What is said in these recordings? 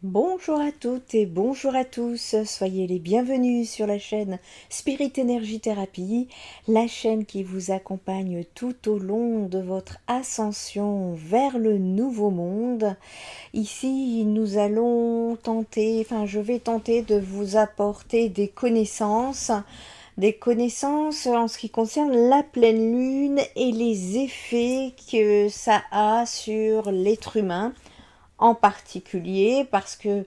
Bonjour à toutes et bonjour à tous, soyez les bienvenus sur la chaîne Spirit Energy Therapy, la chaîne qui vous accompagne tout au long de votre ascension vers le nouveau monde. Ici, nous allons tenter, je vais tenter de vous apporter des connaissances en ce qui concerne la pleine lune et les effets que ça a sur l'être humain en particulier parce que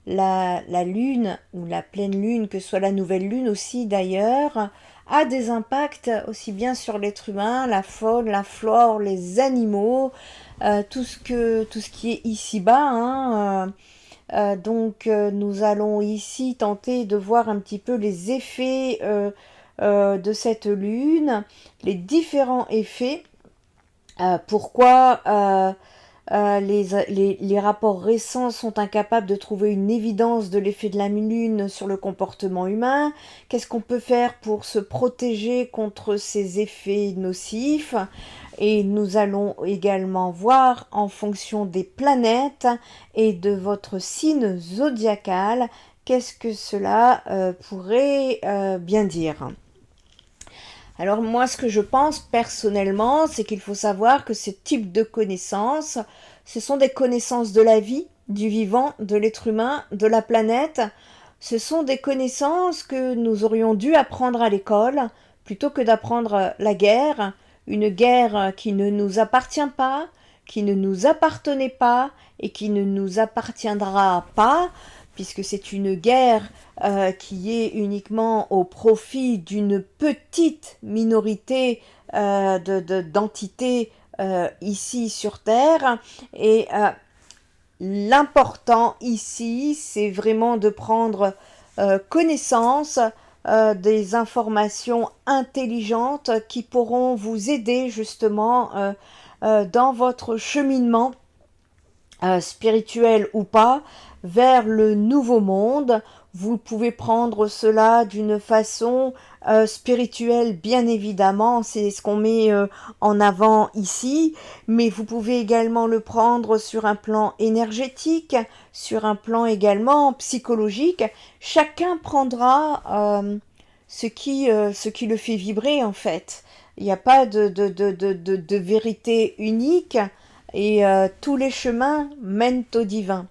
la lune ou la pleine lune, que ce soit la nouvelle lune aussi d'ailleurs, a des impacts aussi bien sur l'être humain, la faune, la flore, les animaux, tout ce qui est ici-bas. Nous allons ici tenter de voir un petit peu les effets de cette lune, les différents effets. Pourquoi les rapports récents sont incapables de trouver une évidence de l'effet de la lune sur le comportement humain. Qu'est-ce qu'on peut faire pour se protéger contre ces effets nocifs? Et nous allons également voir en fonction des planètes et de votre signe zodiacal, qu'est-ce que cela pourrait bien dire. Alors moi, ce que je pense personnellement, c'est qu'il faut savoir que ce type de connaissances, ce sont des connaissances de la vie, du vivant, de l'être humain, de la planète. Ce sont des connaissances que nous aurions dû apprendre à l'école, plutôt que d'apprendre la guerre, une guerre qui ne nous appartient pas, qui ne nous appartenait pas et qui ne nous appartiendra pas, puisque c'est une guerre qui est uniquement au profit d'une petite minorité d'entités ici sur Terre. Et l'important ici, c'est vraiment de prendre connaissance des informations intelligentes qui pourront vous aider justement dans votre cheminement spirituel ou pas, vers le nouveau monde. Vous pouvez prendre cela d'une façon spirituelle, bien évidemment, c'est ce qu'on met en avant ici, mais vous pouvez également le prendre sur un plan énergétique, sur un plan également psychologique. Chacun prendra ce qui le fait vibrer en fait. Il n'y a pas de vérité unique et tous les chemins mènent au divin.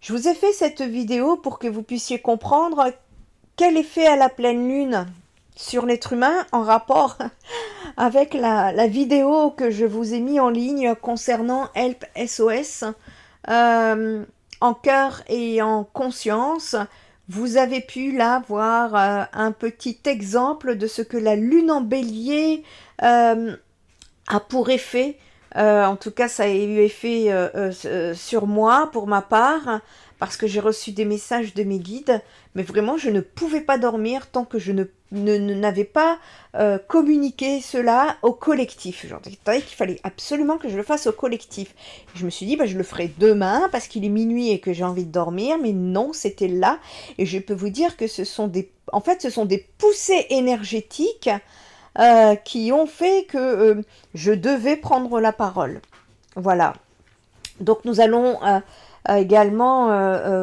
Je vous ai fait cette vidéo pour que vous puissiez comprendre quel effet a la pleine lune sur l'être humain en rapport avec la vidéo que je vous ai mis en ligne concernant Help SOS en cœur et en conscience. Vous avez pu là voir un petit exemple de ce que la lune en bélier a pour effet. En tout cas, ça a eu effet sur moi, pour ma part, parce que j'ai reçu des messages de mes guides, mais vraiment, je ne pouvais pas dormir tant que je n'avais pas communiqué cela au collectif. J'entendais qu'il fallait absolument que je le fasse au collectif. Je me suis dit, je le ferai demain, parce qu'il est minuit et que j'ai envie de dormir, mais non, c'était là, et je peux vous dire que ce sont des poussées énergétiques qui ont fait que je devais prendre la parole. Voilà. Donc nous allons également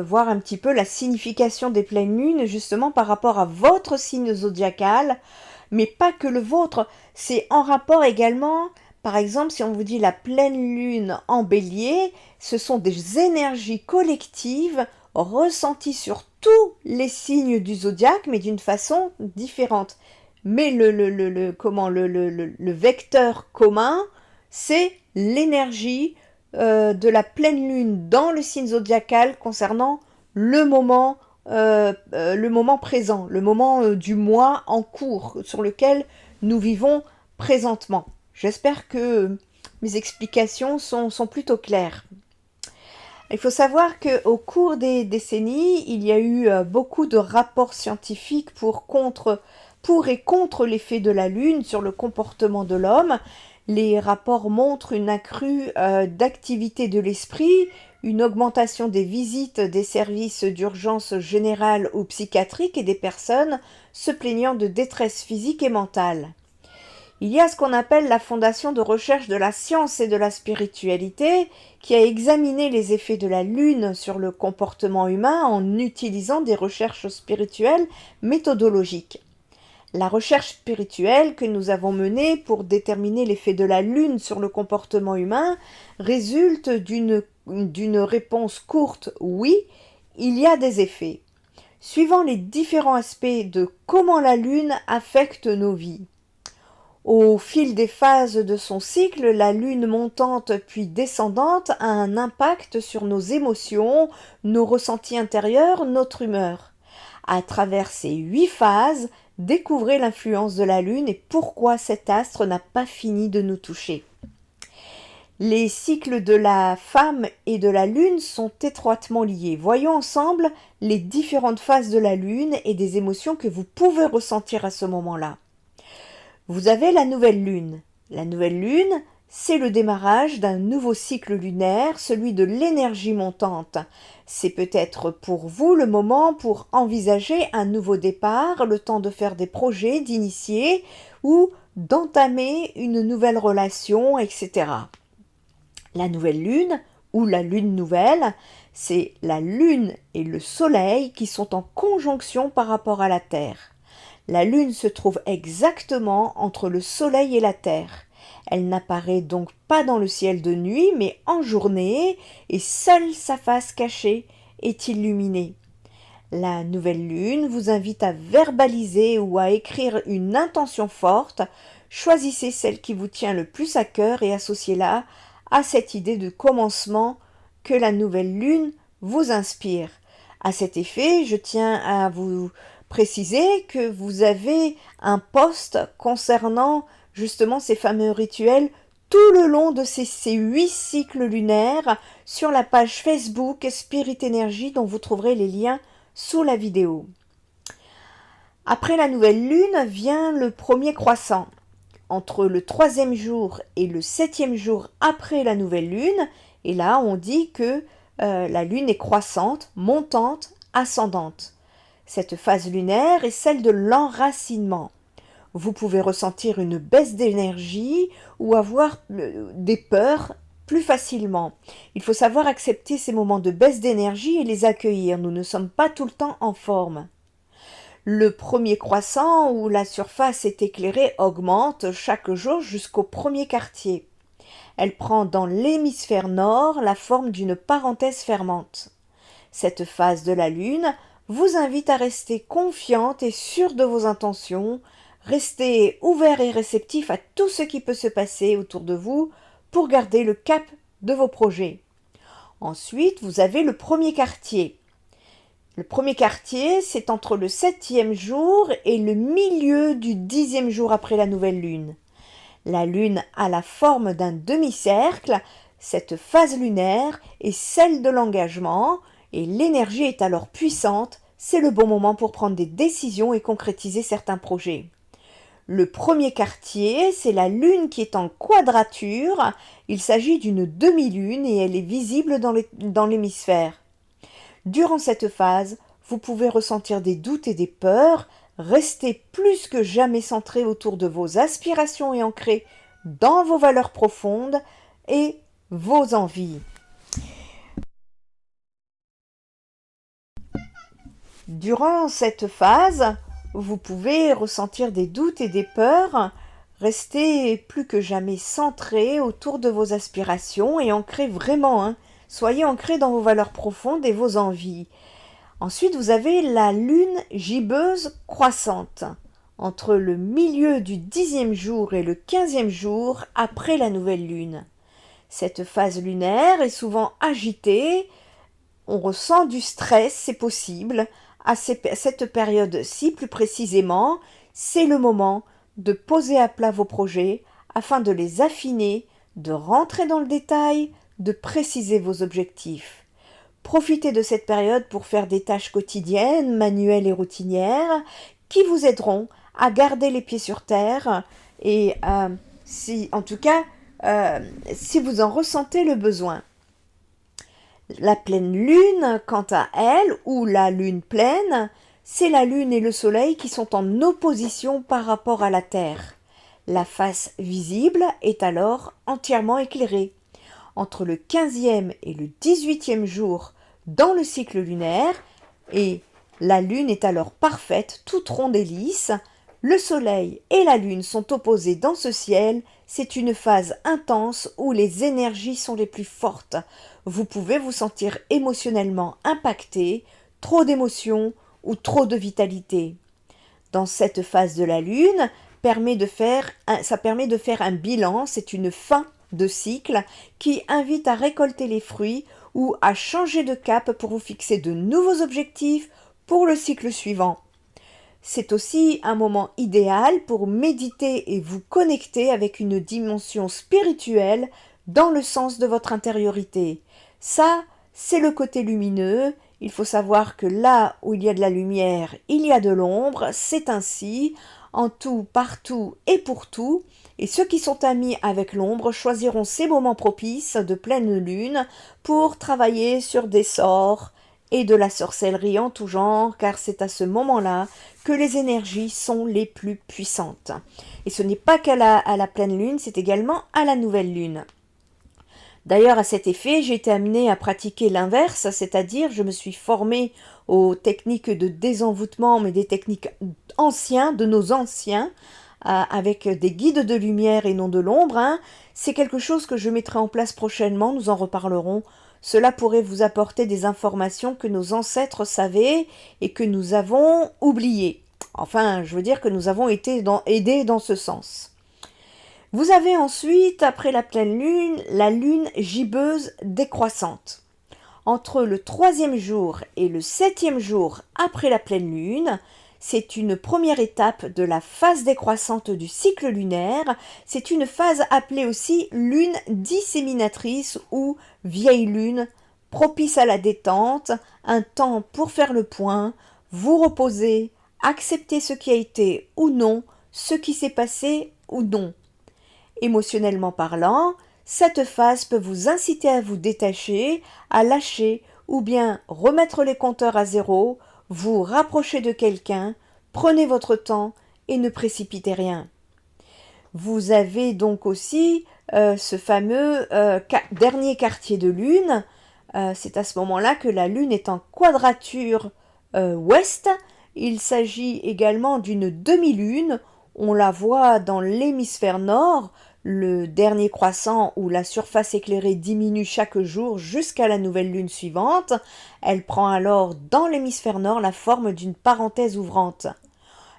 voir un petit peu la signification des pleines lunes, justement par rapport à votre signe zodiacal, mais pas que le vôtre. C'est en rapport également, par exemple, si on vous dit la pleine lune en bélier, ce sont des énergies collectives ressenties sur tous les signes du zodiaque, mais d'une façon différente. Mais le vecteur commun, c'est l'énergie de la pleine lune dans le signe zodiacal concernant le moment présent, le moment du mois en cours sur lequel nous vivons présentement. J'espère que mes explications sont plutôt claires. Il faut savoir qu'au cours des décennies, il y a eu beaucoup de rapports scientifiques pour et contre l'effet de la Lune sur le comportement de l'homme. Les rapports montrent une accrue d'activité de l'esprit, une augmentation des visites des services d'urgence générale ou psychiatrique et des personnes se plaignant de détresse physique et mentale. Il y a ce qu'on appelle la Fondation de recherche de la science et de la spiritualité, qui a examiné les effets de la Lune sur le comportement humain en utilisant des recherches spirituelles méthodologiques. La recherche spirituelle que nous avons menée pour déterminer l'effet de la Lune sur le comportement humain résulte d'une réponse courte « oui », il y a des effets, suivant les différents aspects de comment la Lune affecte nos vies. Au fil des phases de son cycle, la Lune montante puis descendante a un impact sur nos émotions, nos ressentis intérieurs, notre humeur. À travers ces 8 phases, découvrez l'influence de la Lune et pourquoi cet astre n'a pas fini de nous toucher. Les cycles de la femme et de la Lune sont étroitement liés. Voyons ensemble les différentes phases de la Lune et des émotions que vous pouvez ressentir à ce moment-là. Vous avez la nouvelle Lune. La nouvelle Lune, c'est le démarrage d'un nouveau cycle lunaire, celui de l'énergie montante. C'est peut-être pour vous le moment pour envisager un nouveau départ, le temps de faire des projets, d'initier ou d'entamer une nouvelle relation, etc. La nouvelle Lune, ou la Lune nouvelle, c'est la Lune et le Soleil qui sont en conjonction par rapport à la Terre. La Lune se trouve exactement entre le Soleil et la Terre. Elle n'apparaît donc pas dans le ciel de nuit, mais en journée, et seule sa face cachée est illuminée. La nouvelle Lune vous invite à verbaliser ou à écrire une intention forte. Choisissez celle qui vous tient le plus à cœur et associez-la à cette idée de commencement que la nouvelle Lune vous inspire. À cet effet, je tiens à vous préciser que vous avez un post concernant justement ces fameux rituels tout le long de ces 8 cycles lunaires sur la page Facebook Spirit Energy dont vous trouverez les liens sous la vidéo. Après la nouvelle lune vient le premier croissant. Entre le 3e jour et le 7e jour après la nouvelle lune, et là on dit que la lune est croissante, montante, ascendante. Cette phase lunaire est celle de l'enracinement. Vous pouvez ressentir une baisse d'énergie ou avoir des peurs plus facilement. Il faut savoir accepter ces moments de baisse d'énergie et les accueillir. Nous ne sommes pas tout le temps en forme. Le premier croissant où la surface est éclairée augmente chaque jour jusqu'au premier quartier. Elle prend dans l'hémisphère nord la forme d'une parenthèse fermante. Cette phase de la Lune vous invite à rester confiante et sûre de vos intentions, restez ouvert et réceptif à tout ce qui peut se passer autour de vous pour garder le cap de vos projets. Ensuite, vous avez le premier quartier. Le premier quartier, c'est entre le 7e jour et le milieu du 10e jour après la nouvelle lune. La lune a la forme d'un demi-cercle. Cette phase lunaire est celle de l'engagement et l'énergie est alors puissante. C'est le bon moment pour prendre des décisions et concrétiser certains projets. Le premier quartier, c'est la lune qui est en quadrature. Il s'agit d'une demi-lune et elle est visible dans l'hémisphère. Durant cette phase, vous pouvez ressentir des doutes et des peurs. Restez plus que jamais centré autour de vos aspirations et ancré dans vos valeurs profondes et vos envies. Durant cette phase, vous pouvez ressentir des doutes et des peurs. Restez plus que jamais centré autour de vos aspirations et ancré vraiment. Soyez ancré dans vos valeurs profondes et vos envies. Ensuite, vous avez la lune gibbeuse croissante. Entre le milieu du 10e jour et le 15e jour après la nouvelle lune. Cette phase lunaire est souvent agitée. On ressent du stress, c'est possible. À cette période-ci, plus précisément, c'est le moment de poser à plat vos projets afin de les affiner, de rentrer dans le détail, de préciser vos objectifs. Profitez de cette période pour faire des tâches quotidiennes, manuelles et routinières qui vous aideront à garder les pieds sur terre et si vous en ressentez le besoin. La pleine lune, quant à elle, ou la lune pleine, c'est la lune et le soleil qui sont en opposition par rapport à la Terre. La face visible est alors entièrement éclairée. Entre le 15e et le 18e jour dans le cycle lunaire, et la lune est alors parfaite, toute ronde et lisse, le soleil et la lune sont opposés dans ce ciel, c'est une phase intense où les énergies sont les plus fortes. Vous pouvez vous sentir émotionnellement impacté, trop d'émotions ou trop de vitalité. Dans cette phase de la lune, ça permet de faire un bilan, c'est une fin de cycle qui invite à récolter les fruits ou à changer de cap pour vous fixer de nouveaux objectifs pour le cycle suivant. C'est aussi un moment idéal pour méditer et vous connecter avec une dimension spirituelle dans le sens de votre intériorité. Ça, c'est le côté lumineux. Il faut savoir que là où il y a de la lumière, il y a de l'ombre. C'est ainsi, en tout, partout et pour tout. Et ceux qui sont amis avec l'ombre choisiront ces moments propices de pleine lune pour travailler sur des sorts et de la sorcellerie en tout genre, car c'est à ce moment-là que les énergies sont les plus puissantes. Et ce n'est pas qu'à la pleine lune, c'est également à la nouvelle lune. D'ailleurs, à cet effet, j'ai été amenée à pratiquer l'inverse, c'est-à-dire je me suis formée aux techniques de désenvoûtement, mais des techniques anciens, de nos anciens, avec des guides de lumière et non de l'ombre. C'est quelque chose que je mettrai en place prochainement, nous en reparlerons. Cela pourrait vous apporter des informations que nos ancêtres savaient et que nous avons oubliées. Enfin, je veux dire que nous avons été aidés dans ce sens. Vous avez ensuite, après la pleine lune, la lune gibbeuse décroissante. Entre le 3e jour et le 7e jour après la pleine lune, c'est une première étape de la phase décroissante du cycle lunaire. C'est une phase appelée aussi lune disséminatrice ou vieille lune, propice à la détente, un temps pour faire le point, vous reposer, accepter ce qui a été ou non, ce qui s'est passé ou non. Émotionnellement parlant, cette phase peut vous inciter à vous détacher, à lâcher ou bien remettre les compteurs à zéro, vous rapprocher de quelqu'un, prenez votre temps et ne précipitez rien. Vous avez donc aussi ce fameux dernier quartier de lune. C'est à ce moment-là que la lune est en quadrature ouest. Il s'agit également d'une demi-lune. On la voit dans l'hémisphère nord, le dernier croissant où la surface éclairée diminue chaque jour jusqu'à la nouvelle lune suivante. Elle prend alors dans l'hémisphère nord la forme d'une parenthèse ouvrante.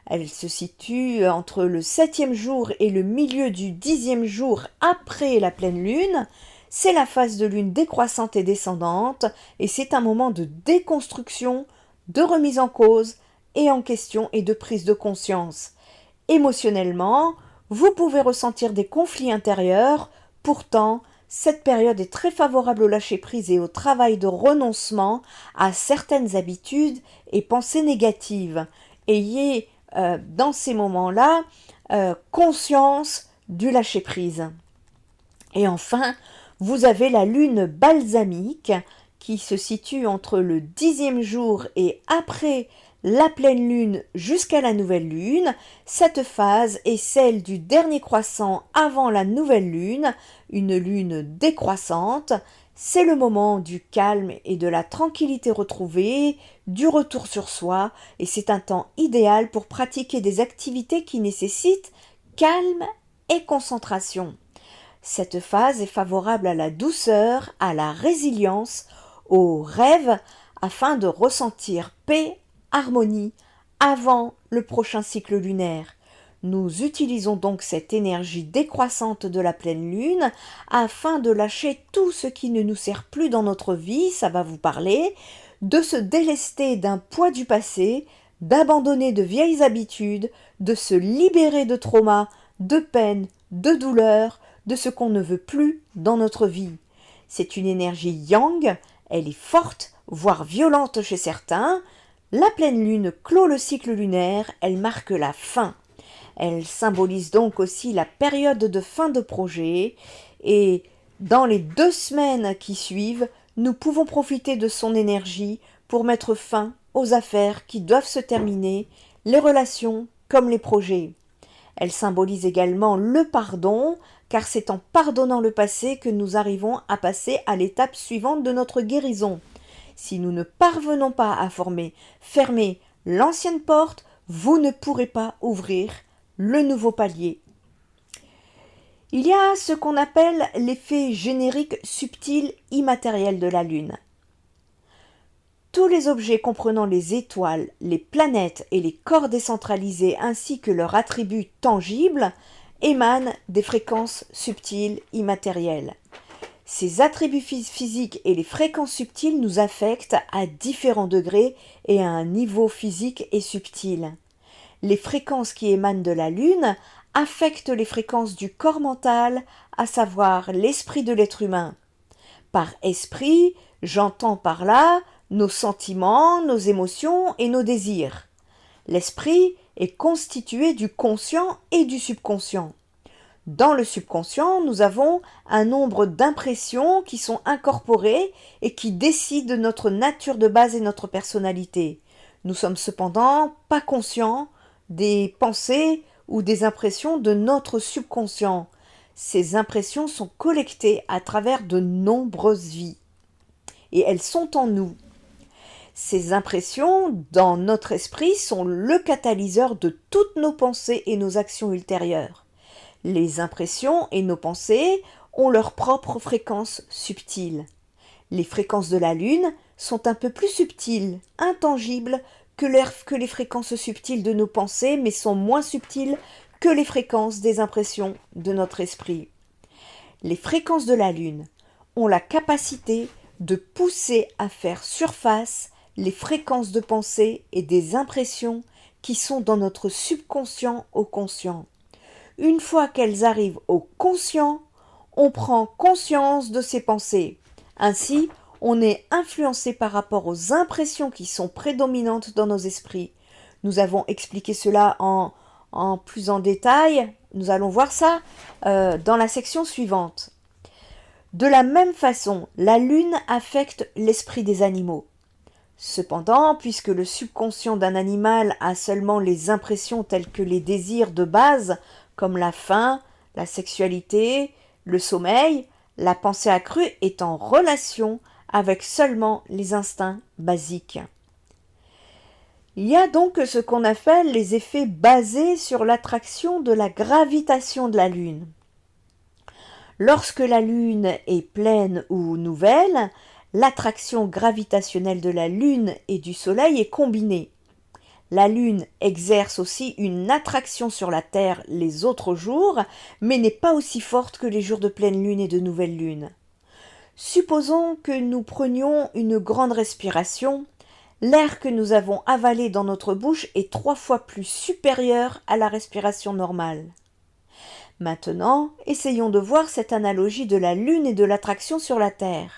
Elle se situe entre le 7e jour et le milieu du 10e jour après la pleine lune. C'est la phase de lune décroissante et descendante et c'est un moment de déconstruction, de remise en cause et en question et de prise de conscience. Émotionnellement, vous pouvez ressentir des conflits intérieurs, pourtant, cette période est très favorable au lâcher-prise et au travail de renoncement à certaines habitudes et pensées négatives. Ayez dans ces moments-là conscience du lâcher-prise. Et enfin, vous avez la lune balsamique qui se situe entre le 10e jour et après la pleine lune jusqu'à la nouvelle lune. Cette phase est celle du dernier croissant avant la nouvelle lune, une lune décroissante. C'est le moment du calme et de la tranquillité retrouvée, du retour sur soi, et c'est un temps idéal pour pratiquer des activités qui nécessitent calme et concentration. Cette phase est favorable à la douceur, à la résilience, aux rêves, afin de ressentir paix, harmonie, avant le prochain cycle lunaire. Nous utilisons donc cette énergie décroissante de la pleine lune afin de lâcher tout ce qui ne nous sert plus dans notre vie, ça va vous parler, de se délester d'un poids du passé, d'abandonner de vieilles habitudes, de se libérer de traumas, de peines, de douleurs, de ce qu'on ne veut plus dans notre vie. C'est une énergie yang, elle est forte, voire violente chez certains. La pleine lune clôt le cycle lunaire, elle marque la fin. Elle symbolise donc aussi la période de fin de projet et dans les 2 semaines qui suivent, nous pouvons profiter de son énergie pour mettre fin aux affaires qui doivent se terminer, les relations comme les projets. Elle symbolise également le pardon, car c'est en pardonnant le passé que nous arrivons à passer à l'étape suivante de notre guérison. Si nous ne parvenons pas à fermer l'ancienne porte, vous ne pourrez pas ouvrir le nouveau palier. Il y a ce qu'on appelle l'effet générique subtil immatériel de la Lune. Tous les objets comprenant les étoiles, les planètes et les corps décentralisés ainsi que leurs attributs tangibles émanent des fréquences subtiles immatérielles. Ces attributs physiques et les fréquences subtiles nous affectent à différents degrés et à un niveau physique et subtil. Les fréquences qui émanent de la Lune affectent les fréquences du corps mental, à savoir l'esprit de l'être humain. Par esprit, j'entends par là nos sentiments, nos émotions et nos désirs. L'esprit est constitué du conscient et du subconscient. Dans le subconscient, nous avons un nombre d'impressions qui sont incorporées et qui décident de notre nature de base et notre personnalité. Nous sommes cependant pas conscients des pensées ou des impressions de notre subconscient. Ces impressions sont collectées à travers de nombreuses vies et elles sont en nous. Ces impressions, dans notre esprit, sont le catalyseur de toutes nos pensées et nos actions ultérieures. Les impressions et nos pensées ont leur propre fréquence subtile. Les fréquences de la Lune sont un peu plus subtiles, intangibles que les fréquences subtiles de nos pensées, mais sont moins subtiles que les fréquences des impressions de notre esprit. Les fréquences de la Lune ont la capacité de pousser à faire surface les fréquences de pensée et des impressions qui sont dans notre subconscient au conscient. Une fois qu'elles arrivent au conscient, on prend conscience de ces pensées. Ainsi, on est influencé par rapport aux impressions qui sont prédominantes dans nos esprits. Nous avons expliqué cela en plus en détail. Nous allons voir ça dans la section suivante. De la même façon, la Lune affecte l'esprit des animaux. Cependant, puisque le subconscient d'un animal a seulement les impressions telles que les désirs de base, comme la faim, la sexualité, le sommeil, la pensée accrue est en relation avec seulement les instincts basiques. Il y a donc ce qu'on appelle les effets basés sur l'attraction de la gravitation de la Lune. Lorsque la Lune est pleine ou nouvelle, l'attraction gravitationnelle de la Lune et du Soleil est combinée. La Lune exerce aussi une attraction sur la Terre les autres jours, mais n'est pas aussi forte que les jours de pleine Lune et de nouvelle Lune. Supposons que nous prenions une grande respiration. L'air que nous avons avalé dans notre bouche est 3 fois plus supérieur à la respiration normale. Maintenant, essayons de voir cette analogie de la Lune et de l'attraction sur la Terre.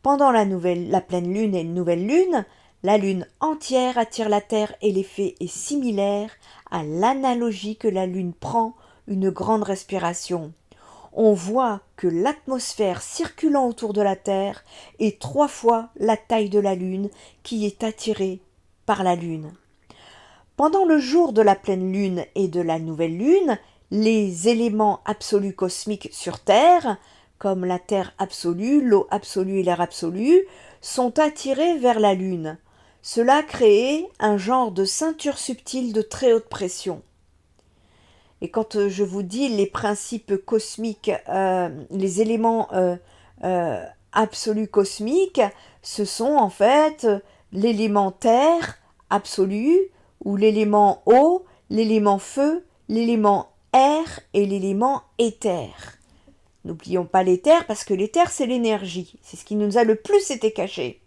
Pendant la pleine Lune et une nouvelle Lune, la Lune entière attire la Terre et l'effet est similaire à l'analogie que la Lune prend une grande respiration. On voit que l'atmosphère circulant autour de la Terre est 3 fois la taille de la Lune qui est attirée par la Lune. Pendant le jour de la pleine Lune et de la nouvelle Lune, les éléments absolus cosmiques sur Terre, comme la Terre absolue, l'eau absolue et l'air absolu, sont attirés vers la Lune. Cela crée un genre de ceinture subtile de très haute pression. Et quand je vous dis les principes cosmiques, les éléments absolus cosmiques, ce sont en fait l'élément terre absolu, ou l'élément eau, l'élément feu, l'élément air et l'élément éther. N'oublions pas l'éther parce que l'éther c'est l'énergie, c'est ce qui nous a le plus été caché.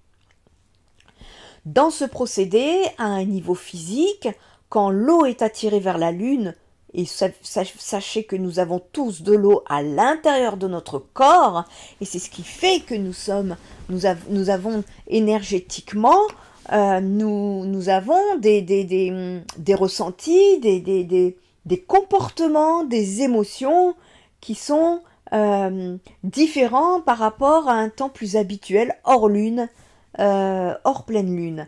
Dans ce procédé, à un niveau physique, quand l'eau est attirée vers la Lune, et sachez que nous avons tous de l'eau à l'intérieur de notre corps, et c'est ce qui fait que nous avons énergétiquement, nous avons des ressentis, des comportements, des émotions qui sont différents par rapport à un temps plus habituel hors lune, hors pleine lune.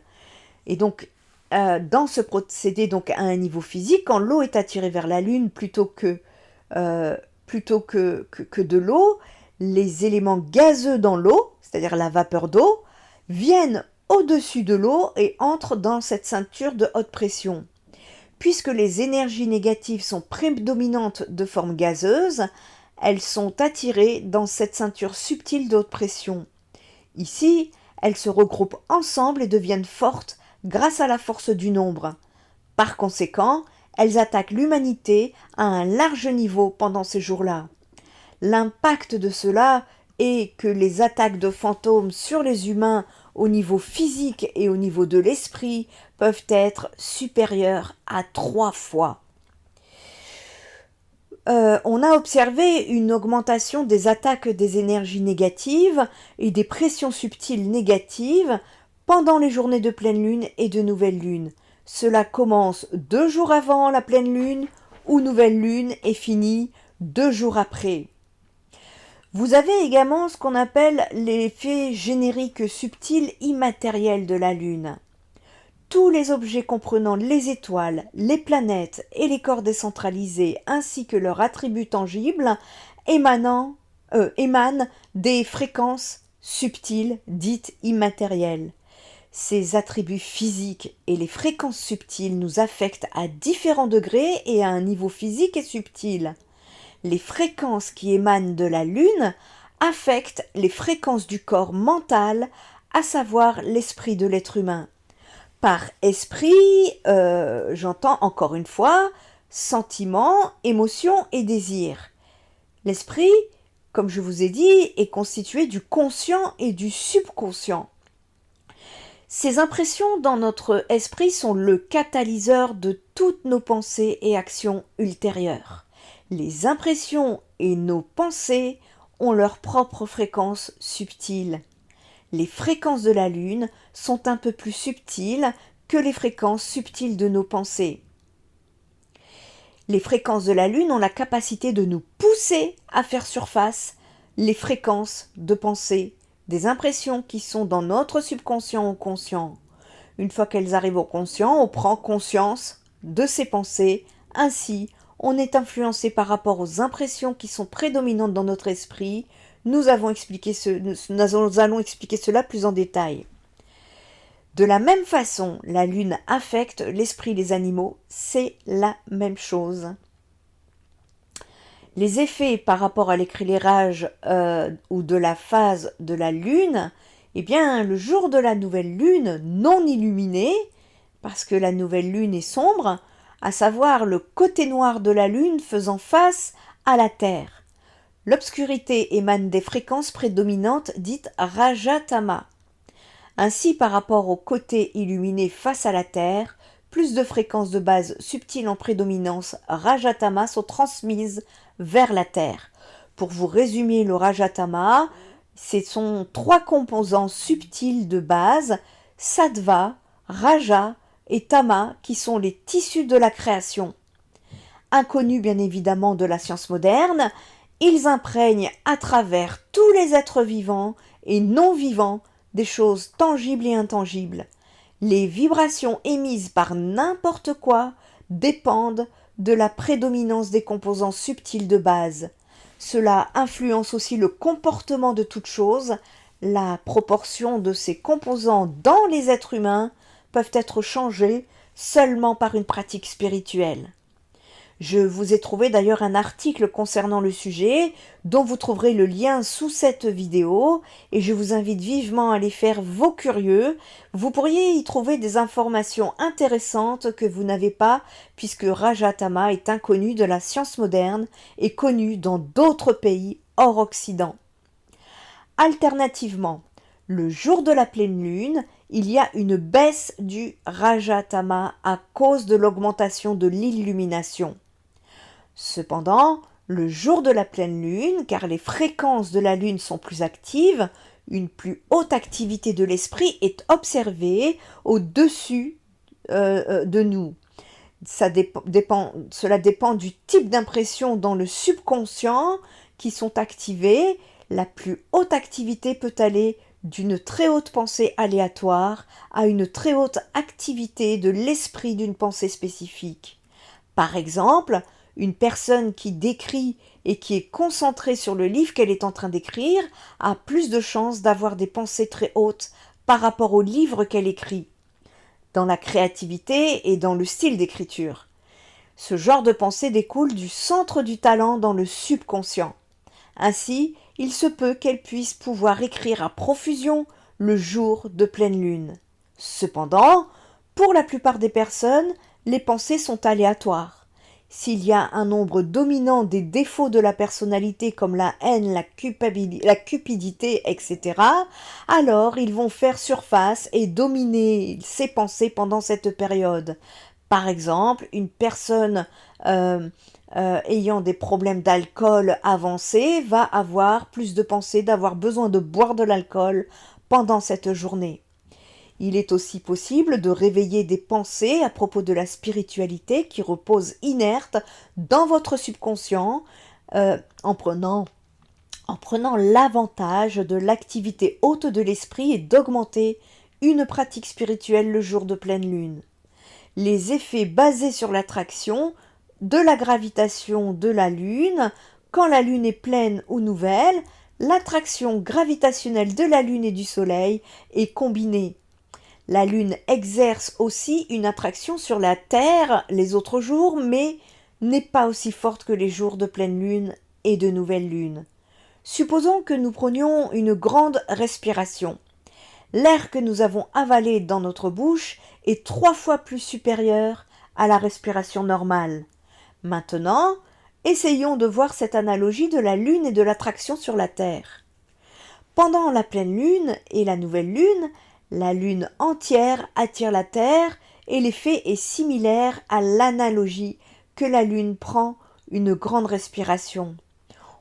Et donc, dans ce procédé, donc à un niveau physique, quand l'eau est attirée vers la Lune euh, plutôt que de l'eau, les éléments gazeux dans l'eau, c'est-à-dire la vapeur d'eau, viennent au-dessus de l'eau et entrent dans cette ceinture de haute pression. Puisque les énergies négatives sont prédominantes de forme gazeuse, elles sont attirées dans cette ceinture subtile de haute pression. Ici, elles se regroupent ensemble et deviennent fortes grâce à la force du nombre. Par conséquent, elles attaquent l'humanité à un large niveau pendant ces jours-là. L'impact de cela est que les attaques de fantômes sur les humains au niveau physique et au niveau de l'esprit peuvent être supérieures à 3 fois. On a observé une augmentation des attaques des énergies négatives et des pressions subtiles négatives pendant les journées de pleine lune et de nouvelle lune. Cela commence 2 jours avant la pleine lune ou nouvelle lune et finit 2 jours après. Vous avez également ce qu'on appelle l'effet générique subtil immatériel de la lune. Tous les objets comprenant les étoiles, les planètes et les corps décentralisés ainsi que leurs attributs tangibles émanent des fréquences subtiles dites immatérielles. Ces attributs physiques et les fréquences subtiles nous affectent à différents degrés et à un niveau physique et subtil. Les fréquences qui émanent de la Lune affectent les fréquences du corps mental, à savoir l'esprit de l'être humain. Par esprit, j'entends encore une fois sentiments, émotions et désirs. L'esprit, comme je vous ai dit, est constitué du conscient et du subconscient. Ces impressions dans notre esprit sont le catalyseur de toutes nos pensées et actions ultérieures. Les impressions et nos pensées ont leur propre fréquence subtile. Les fréquences de la Lune sont un peu plus subtiles que les fréquences subtiles de nos pensées. Les fréquences de la Lune ont la capacité de nous pousser à faire surface les fréquences de pensée, des impressions qui sont dans notre subconscient ou conscient. Une fois qu'elles arrivent au conscient, on prend conscience de ces pensées. Ainsi, on est influencé par rapport aux impressions qui sont prédominantes dans notre esprit. Nous allons expliquer cela plus en détail. De la même façon, la Lune affecte l'esprit des animaux, c'est la même chose. Les effets par rapport à l'éclairage ou de la phase de la Lune, eh bien, le jour de la nouvelle Lune non illuminée, parce que la nouvelle Lune est sombre, à savoir le côté noir de la Lune faisant face à la Terre. L'obscurité émane des fréquences prédominantes dites Rajatama. Ainsi, par rapport au côté illuminé face à la Terre, plus de fréquences de base subtiles en prédominance Rajatama sont transmises vers la Terre. Pour vous résumer le Rajatama, ce sont 3 composants subtils de base, Sattva, Raja et Tama, qui sont les tissus de la création. Inconnus bien évidemment de la science moderne, ils imprègnent à travers tous les êtres vivants et non vivants des choses tangibles et intangibles. Les vibrations émises par n'importe quoi dépendent de la prédominance des composants subtils de base. Cela influence aussi le comportement de toute chose. La proportion de ces composants dans les êtres humains peuvent être changés seulement par une pratique spirituelle. Je vous ai trouvé d'ailleurs un article concernant le sujet, dont vous trouverez le lien sous cette vidéo, et je vous invite vivement à aller faire vos curieux. Vous pourriez y trouver des informations intéressantes que vous n'avez pas, puisque Rajatama est inconnu de la science moderne et connu dans d'autres pays hors Occident. Alternativement, le jour de la pleine lune, il y a une baisse du Rajatama à cause de l'augmentation de l'illumination. Cependant, le jour de la pleine lune, car les fréquences de la lune sont plus actives, une plus haute activité de l'esprit est observée au-dessus de nous. Cela dépend du type d'impression dans le subconscient qui sont activées. La plus haute activité peut aller d'une très haute pensée aléatoire à une très haute activité de l'esprit d'une pensée spécifique. Par exemple, une personne qui décrit et qui est concentrée sur le livre qu'elle est en train d'écrire a plus de chances d'avoir des pensées très hautes par rapport au livre qu'elle écrit, dans la créativité et dans le style d'écriture. Ce genre de pensée découle du centre du talent dans le subconscient. Ainsi, il se peut qu'elle puisse pouvoir écrire à profusion le jour de pleine lune. Cependant, pour la plupart des personnes, les pensées sont aléatoires. S'il y a un nombre dominant des défauts de la personnalité comme la haine, la cupidité, etc., alors ils vont faire surface et dominer ces pensées pendant cette période. Par exemple, une personne ayant des problèmes d'alcool avancés va avoir plus de pensées d'avoir besoin de boire de l'alcool pendant cette journée. Il est aussi possible de réveiller des pensées à propos de la spiritualité qui reposent inertes dans votre subconscient en prenant l'avantage de l'activité haute de l'esprit et d'augmenter une pratique spirituelle le jour de pleine lune. Les effets basés sur l'attraction de la gravitation de la Lune, quand la Lune est pleine ou nouvelle, l'attraction gravitationnelle de la Lune et du Soleil est combinée. La Lune exerce aussi une attraction sur la Terre les autres jours, mais n'est pas aussi forte que les jours de pleine Lune et de nouvelle Lune. Supposons que nous prenions une grande respiration. L'air que nous avons avalé dans notre bouche est 3 fois plus supérieur à la respiration normale. Maintenant, essayons de voir cette analogie de la Lune et de l'attraction sur la Terre. Pendant la pleine Lune et la nouvelle Lune, la Lune entière attire la Terre et l'effet est similaire à l'analogie que la Lune prend une grande respiration.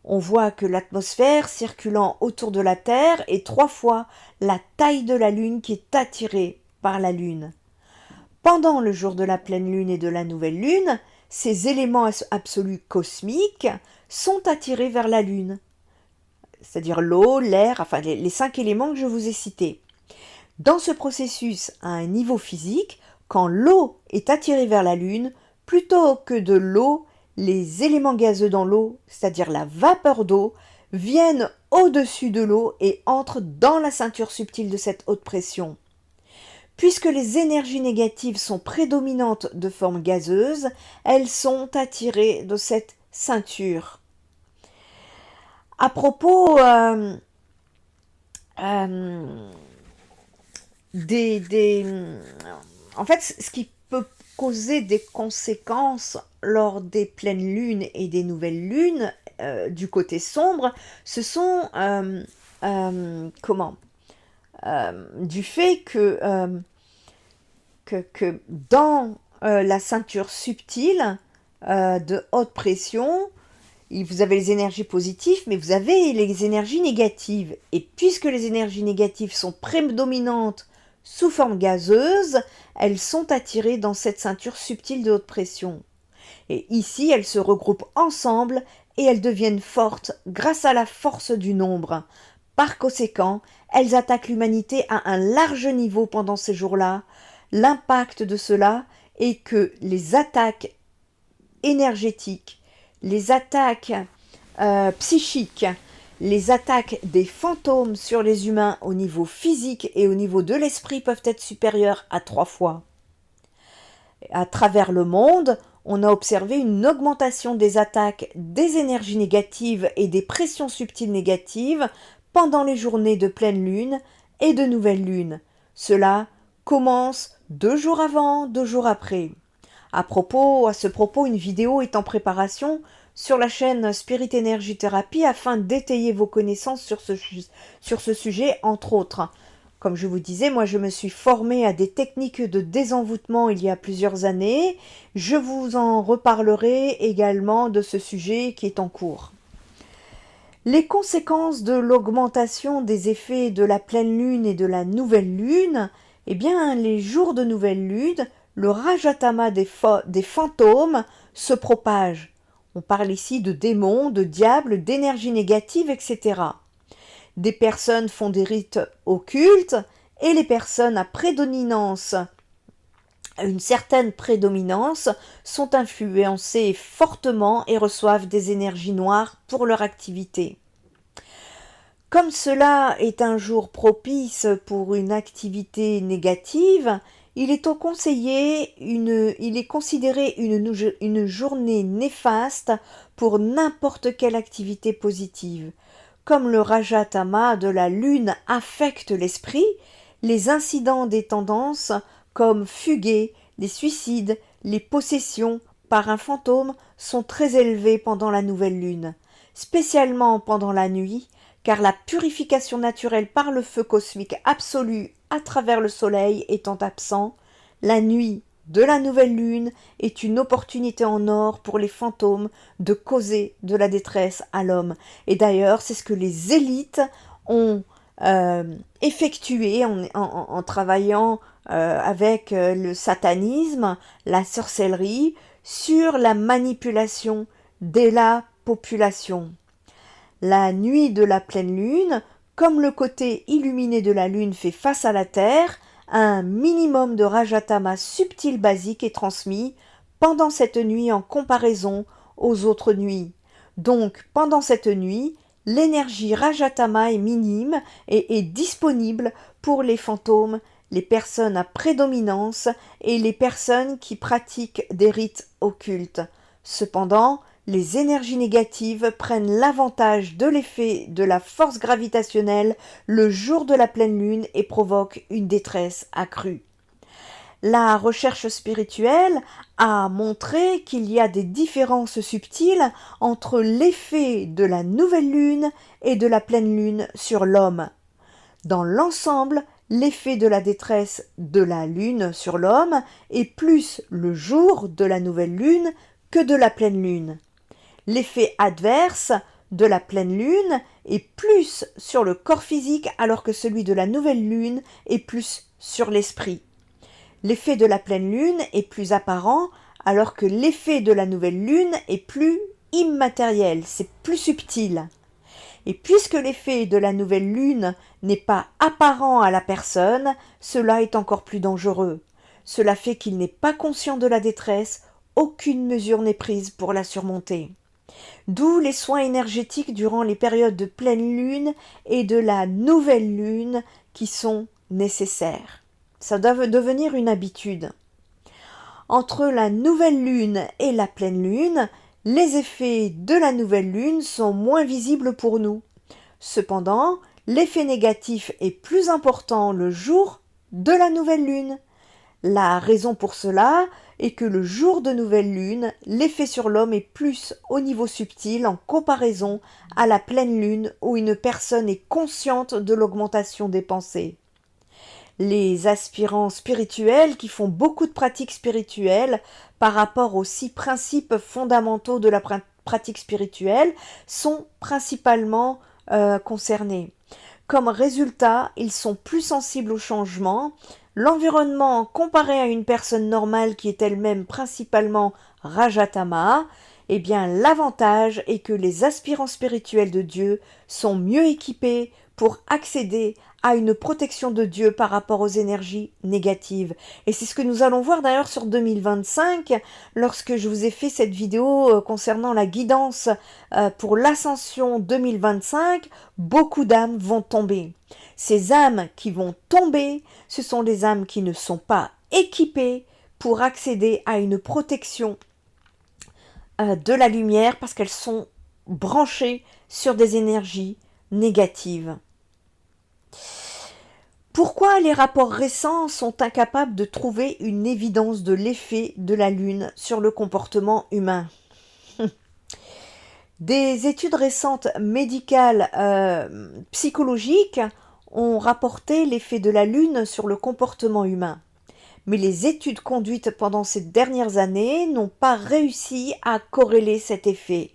On voit que l'atmosphère circulant autour de la Terre est 3 fois la taille de la Lune qui est attirée par la Lune. Pendant le jour de la pleine Lune et de la nouvelle Lune, ces éléments absolus cosmiques sont attirés vers la Lune, c'est-à-dire l'eau, l'air, enfin les 5 éléments que je vous ai cités. Dans ce processus, à un niveau physique, quand l'eau est attirée vers la Lune, plutôt que de l'eau, les éléments gazeux dans l'eau, c'est-à-dire la vapeur d'eau, viennent au-dessus de l'eau et entrent dans la ceinture subtile de cette haute pression. Puisque les énergies négatives sont prédominantes de forme gazeuse, elles sont attirées de cette ceinture. À propos en fait, ce qui peut causer des conséquences lors des pleines lunes et des nouvelles lunes du côté sombre, ce sont du fait que dans la ceinture subtile de haute pression, vous avez les énergies positives, mais vous avez les énergies négatives. Et puisque les énergies négatives sont prédominantes sous forme gazeuse, elles sont attirées dans cette ceinture subtile de haute pression. Et ici, elles se regroupent ensemble et elles deviennent fortes grâce à la force du nombre. Par conséquent, elles attaquent l'humanité à un large niveau pendant ces jours-là. L'impact de cela est que les attaques énergétiques, les attaques psychiques, les attaques des fantômes sur les humains au niveau physique et au niveau de l'esprit peuvent être supérieures à 3 fois. À travers le monde, on a observé une augmentation des attaques des énergies négatives et des pressions subtiles négatives pendant les journées de pleine lune et de nouvelle lune. Cela commence 2 jours avant, 2 jours après. À ce propos, une vidéo est en préparation sur la chaîne Spirit Energy Therapy afin d'étayer vos connaissances sur ce sujet, entre autres. Comme je vous disais, moi je me suis formée à des techniques de désenvoûtement il y a plusieurs années. Je vous en reparlerai également de ce sujet qui est en cours. Les conséquences de l'augmentation des effets de la pleine lune et de la nouvelle lune, eh bien les jours de nouvelle lune, le rajatama des fantômes se propage. On parle ici de démons, de diables, d'énergie négative, etc. Des personnes font des rites occultes et les personnes à une certaine prédominance, sont influencées fortement et reçoivent des énergies noires pour leur activité. Comme cela est un jour propice pour une activité négative, il est considéré une journée néfaste pour n'importe quelle activité positive. Comme le Rajatama de la lune affecte l'esprit, les incidents des tendances comme fuguer, les suicides, les possessions par un fantôme sont très élevés pendant la nouvelle lune, spécialement pendant la nuit, car la purification naturelle par le feu cosmique absolu à travers le soleil étant absent, la nuit de la nouvelle lune est une opportunité en or pour les fantômes de causer de la détresse à l'homme. Et d'ailleurs, c'est ce que les élites ont effectué en travaillant avec le satanisme, la sorcellerie, sur la manipulation de la population. La nuit de la pleine lune, comme le côté illuminé de la lune fait face à la terre, un minimum de Rajatama subtil basique est transmis pendant cette nuit en comparaison aux autres nuits. Donc, pendant cette nuit, l'énergie Rajatama est minime et est disponible pour les fantômes, les personnes à prédominance et les personnes qui pratiquent des rites occultes. Cependant, les énergies négatives prennent l'avantage de l'effet de la force gravitationnelle le jour de la pleine lune et provoquent une détresse accrue. La recherche spirituelle a montré qu'il y a des différences subtiles entre l'effet de la nouvelle lune et de la pleine lune sur l'homme. Dans l'ensemble, l'effet de la détresse de la lune sur l'homme est plus le jour de la nouvelle lune que de la pleine lune. L'effet adverse de la pleine lune est plus sur le corps physique alors que celui de la nouvelle lune est plus sur l'esprit. L'effet de la pleine lune est plus apparent alors que l'effet de la nouvelle lune est plus immatériel, c'est plus subtil. Et puisque l'effet de la nouvelle lune n'est pas apparent à la personne, cela est encore plus dangereux. Cela fait qu'il n'est pas conscient de la détresse, aucune mesure n'est prise pour la surmonter. D'où les soins énergétiques durant les périodes de pleine lune et de la nouvelle lune qui sont nécessaires. Ça doit devenir une habitude. Entre la nouvelle lune et la pleine lune, les effets de la nouvelle lune sont moins visibles pour nous. Cependant, l'effet négatif est plus important le jour de la nouvelle lune. La raison pour cela est que le jour de nouvelle lune, l'effet sur l'homme est plus au niveau subtil en comparaison à la pleine lune où une personne est consciente de l'augmentation des pensées. Les aspirants spirituels qui font beaucoup de pratiques spirituelles par rapport aux 6 principes fondamentaux de la pratique spirituelle sont principalement concernés. Comme résultat, ils sont plus sensibles au changement. L'environnement comparé à une personne normale qui est elle-même principalement Rajatama, eh bien l'avantage est que les aspirants spirituels de Dieu sont mieux équipés pour accéder à une protection de Dieu par rapport aux énergies négatives. Et c'est ce que nous allons voir d'ailleurs sur 2025, lorsque je vous ai fait cette vidéo concernant la guidance pour l'ascension 2025, beaucoup d'âmes vont tomber. Ces âmes qui vont tomber, ce sont des âmes qui ne sont pas équipées pour accéder à une protection de la lumière parce qu'elles sont branchées sur des énergies négatives. Pourquoi les rapports récents sont incapables de trouver une évidence de l'effet de la Lune sur le comportement humain? Des études récentes médicales psychologiques ont rapporté l'effet de la Lune sur le comportement humain. Mais les études conduites pendant ces dernières années n'ont pas réussi à corréler cet effet.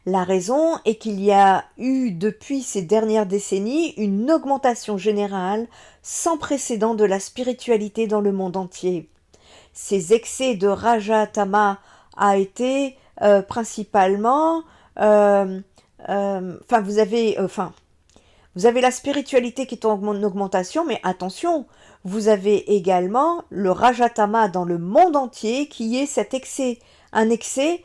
La raison est qu'il y a eu depuis ces dernières décennies une augmentation générale sans précédent de la spiritualité dans le monde entier. Ces excès de Rajatama a été principalement, Vous avez la spiritualité qui est en augmentation, mais attention, vous avez également le Rajatama dans le monde entier qui est cet excès, un excès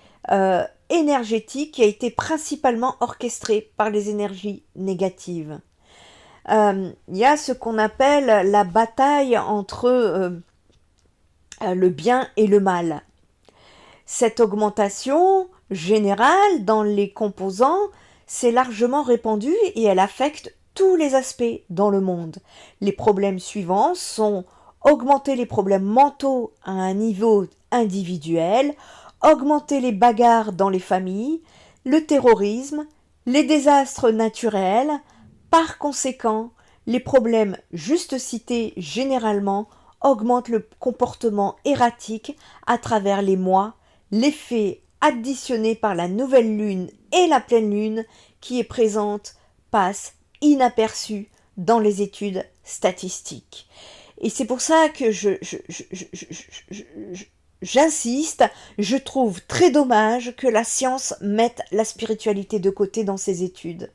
énergétique qui a été principalement orchestré par les énergies négatives. Il y a ce qu'on appelle la bataille entre le bien et le mal. Cette augmentation générale dans les composants s'est largement répandue et elle affecte tous les aspects dans le monde. Les problèmes suivants sont augmenter les problèmes mentaux à un niveau individuel, augmenter les bagarres dans les familles, le terrorisme, les désastres naturels. Par conséquent, les problèmes juste cités généralement augmentent le comportement erratique à travers les mois, l'effet additionné par la nouvelle lune et la pleine lune qui est présente passe inaperçu dans les études statistiques. Et c'est pour ça que j'insiste, je trouve très dommage que la science mette la spiritualité de côté dans ses études.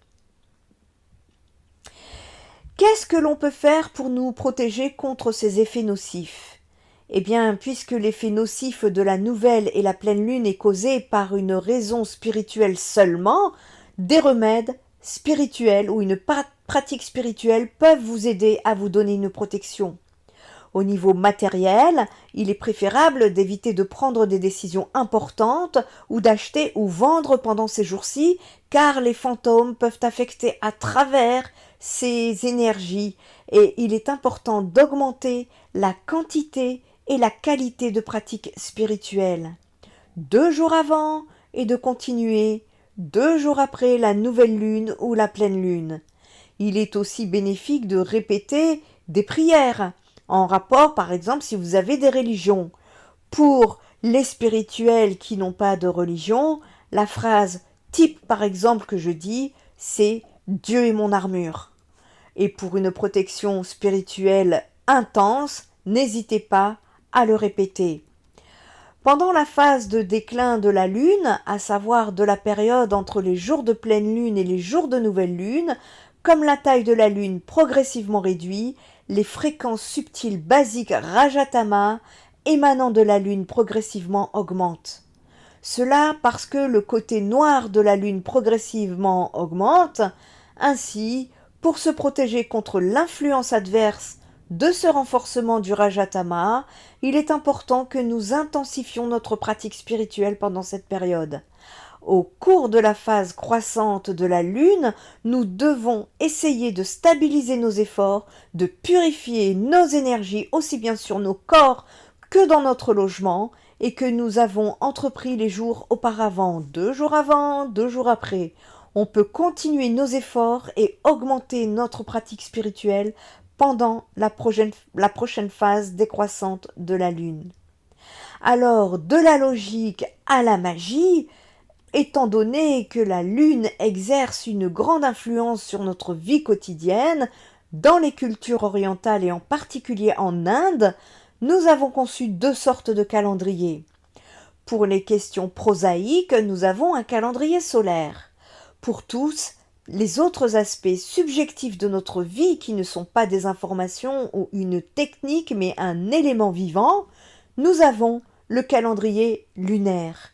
Qu'est-ce que l'on peut faire pour nous protéger contre ces effets nocifs ? Eh bien, puisque l'effet nocif de la nouvelle et la pleine lune est causé par une raison spirituelle seulement, des remèdes spirituels ou une pratique spirituelle peuvent vous aider à vous donner une protection. Au niveau matériel, il est préférable d'éviter de prendre des décisions importantes ou d'acheter ou vendre pendant ces jours-ci, car les fantômes peuvent affecter à travers ces énergies et il est important d'augmenter la quantité et la qualité de pratiques spirituelles. 2 jours avant et de continuer 2 jours après la nouvelle lune ou la pleine lune. Il est aussi bénéfique de répéter des prières en rapport, par exemple, si vous avez des religions. Pour les spirituels qui n'ont pas de religion, la phrase type, par exemple, que je dis, c'est « Dieu est mon armure ». Et pour une protection spirituelle intense, n'hésitez pas à le répéter. Pendant la phase de déclin de la lune, à savoir de la période entre les jours de pleine lune et les jours de nouvelle lune, comme la taille de la lune progressivement réduit, les fréquences subtiles basiques Rajatama émanant de la lune progressivement augmentent. Cela parce que le côté noir de la lune progressivement augmente. Ainsi, pour se protéger contre l'influence adverse de ce renforcement du Rajatama, il est important que nous intensifions notre pratique spirituelle pendant cette période. Au cours de la phase croissante de la lune, nous devons essayer de stabiliser nos efforts, de purifier nos énergies aussi bien sur nos corps que dans notre logement et que nous avons entrepris les jours auparavant, 2 jours avant, 2 jours après. On peut continuer nos efforts et augmenter notre pratique spirituelle pendant la prochaine phase décroissante de la lune. Alors, de la logique à la magie, étant donné que la lune exerce une grande influence sur notre vie quotidienne, dans les cultures orientales et en particulier en Inde, nous avons conçu 2 sortes de calendriers. Pour les questions prosaïques, nous avons un calendrier solaire. Pour tous les autres aspects subjectifs de notre vie qui ne sont pas des informations ou une technique mais un élément vivant, nous avons le calendrier lunaire.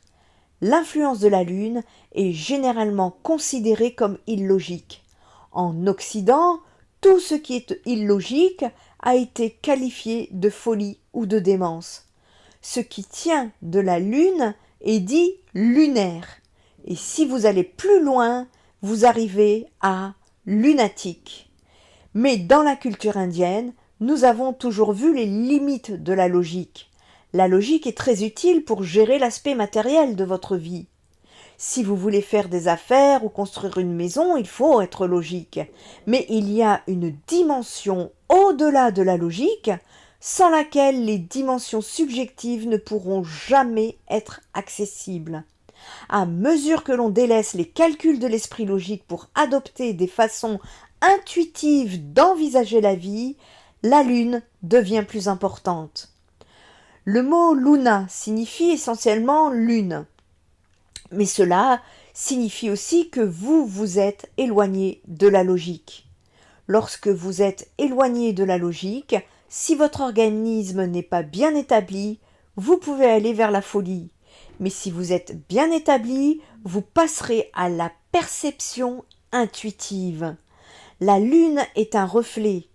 L'influence de la lune est généralement considérée comme illogique. En Occident, tout ce qui est illogique a été qualifié de folie ou de démence. Ce qui tient de la lune est dit lunaire. Et si vous allez plus loin, vous arrivez à lunatique. Mais dans la culture indienne, nous avons toujours vu les limites de la logique. La logique est très utile pour gérer l'aspect matériel de votre vie. Si vous voulez faire des affaires ou construire une maison, il faut être logique. Mais il y a une dimension au-delà de la logique, sans laquelle les dimensions subjectives ne pourront jamais être accessibles. À mesure que l'on délaisse les calculs de l'esprit logique pour adopter des façons intuitives d'envisager la vie, la lune devient plus importante. Le mot luna signifie essentiellement lune, mais cela signifie aussi que vous vous êtes éloigné de la logique. Lorsque vous êtes éloigné de la logique, si votre organisme n'est pas bien établi, vous pouvez aller vers la folie. Mais si vous êtes bien établi, vous passerez à la perception intuitive. La lune est un reflet.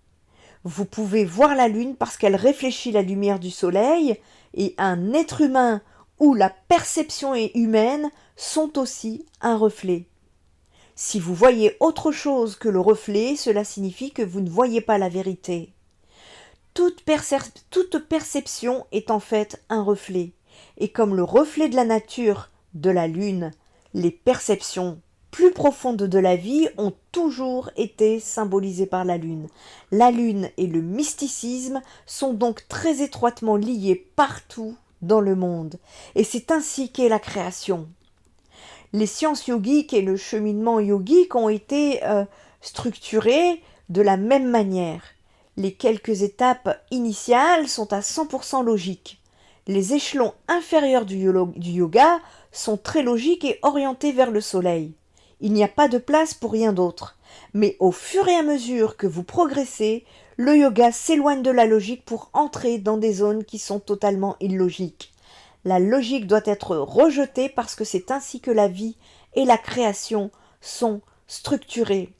Vous pouvez voir la lune parce qu'elle réfléchit la lumière du soleil, et un être humain où la perception est humaine sont aussi un reflet. Si vous voyez autre chose que le reflet, cela signifie que vous ne voyez pas la vérité. Toute perception est en fait un reflet. Et comme le reflet de la nature, de la lune, les perceptions plus profondes de la vie ont toujours été symbolisées par la lune. La lune et le mysticisme sont donc très étroitement liés partout dans le monde. Et c'est ainsi qu'est la création. Les sciences yogiques et le cheminement yogique ont été structurés de la même manière. Les quelques étapes initiales sont à 100% logiques. Les échelons inférieurs du yoga sont très logiques et orientés vers le soleil. Il n'y a pas de place pour rien d'autre. Mais au fur et à mesure que vous progressez, le yoga s'éloigne de la logique pour entrer dans des zones qui sont totalement illogiques. La logique doit être rejetée parce que c'est ainsi que la vie et la création sont structurées.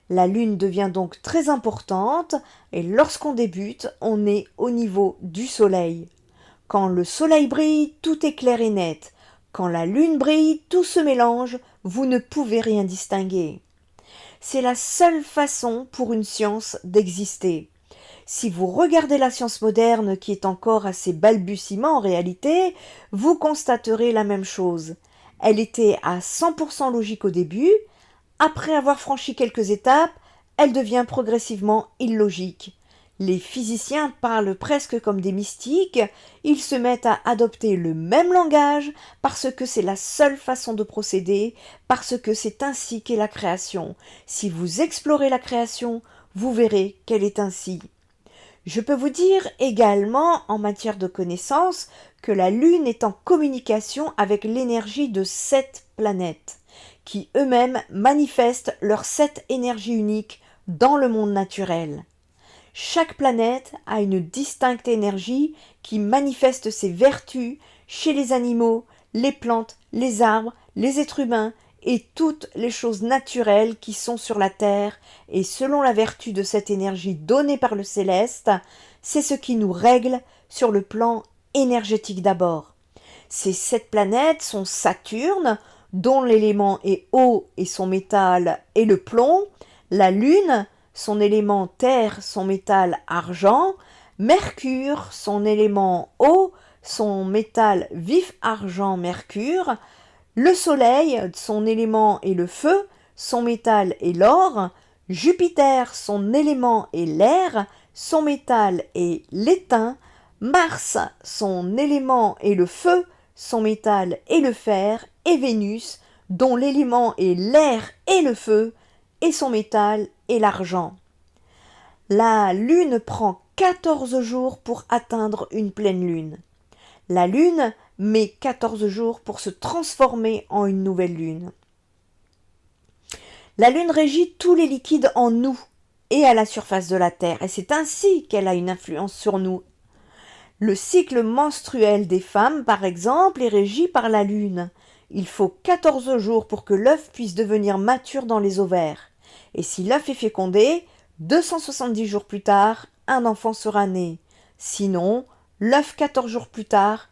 La lune devient donc très importante et lorsqu'on débute, on est au niveau du soleil. Quand le soleil brille, tout est clair et net. Quand la lune brille, tout se mélange, vous ne pouvez rien distinguer. C'est la seule façon pour une science d'exister. Si vous regardez la science moderne qui est encore à ses balbutiements en réalité, vous constaterez la même chose. Elle était à 100% logique au début, après avoir franchi quelques étapes, elle devient progressivement illogique. Les physiciens parlent presque comme des mystiques, ils se mettent à adopter le même langage parce que c'est la seule façon de procéder, parce que c'est ainsi qu'est la création. Si vous explorez la création, vous verrez qu'elle est ainsi. Je peux vous dire également, en matière de connaissances, que la Lune est en communication avec l'énergie de 7 planètes, qui eux-mêmes manifestent leurs 7 énergies uniques dans le monde naturel. Chaque planète a une distincte énergie qui manifeste ses vertus chez les animaux, les plantes, les arbres, les êtres humains et toutes les choses naturelles qui sont sur la Terre, et selon la vertu de cette énergie donnée par le céleste, c'est ce qui nous règle sur le plan énergétique d'abord. Ces 7 planètes sont Saturne, dont l'élément est eau et son métal est le plomb, la Lune, son élément terre, son métal argent, Mercure, son élément eau, son métal vif argent mercure, le Soleil, son élément est le feu, son métal est l'or, Jupiter, son élément est l'air, son métal est l'étain, Mars, son élément est le feu, son métal est le fer, et Vénus, dont l'élément est l'air et le feu, et son métal est l'argent. La Lune prend 14 jours pour atteindre une pleine Lune. La Lune met 14 jours pour se transformer en une nouvelle Lune. La Lune régit tous les liquides en nous et à la surface de la Terre, et c'est ainsi qu'elle a une influence sur nous. Le cycle menstruel des femmes, par exemple, est régi par la Lune. Il faut 14 jours pour que l'œuf puisse devenir mature dans les ovaires. Et si l'œuf est fécondé, 270 jours plus tard, un enfant sera né. Sinon, l'œuf 14 jours plus tard,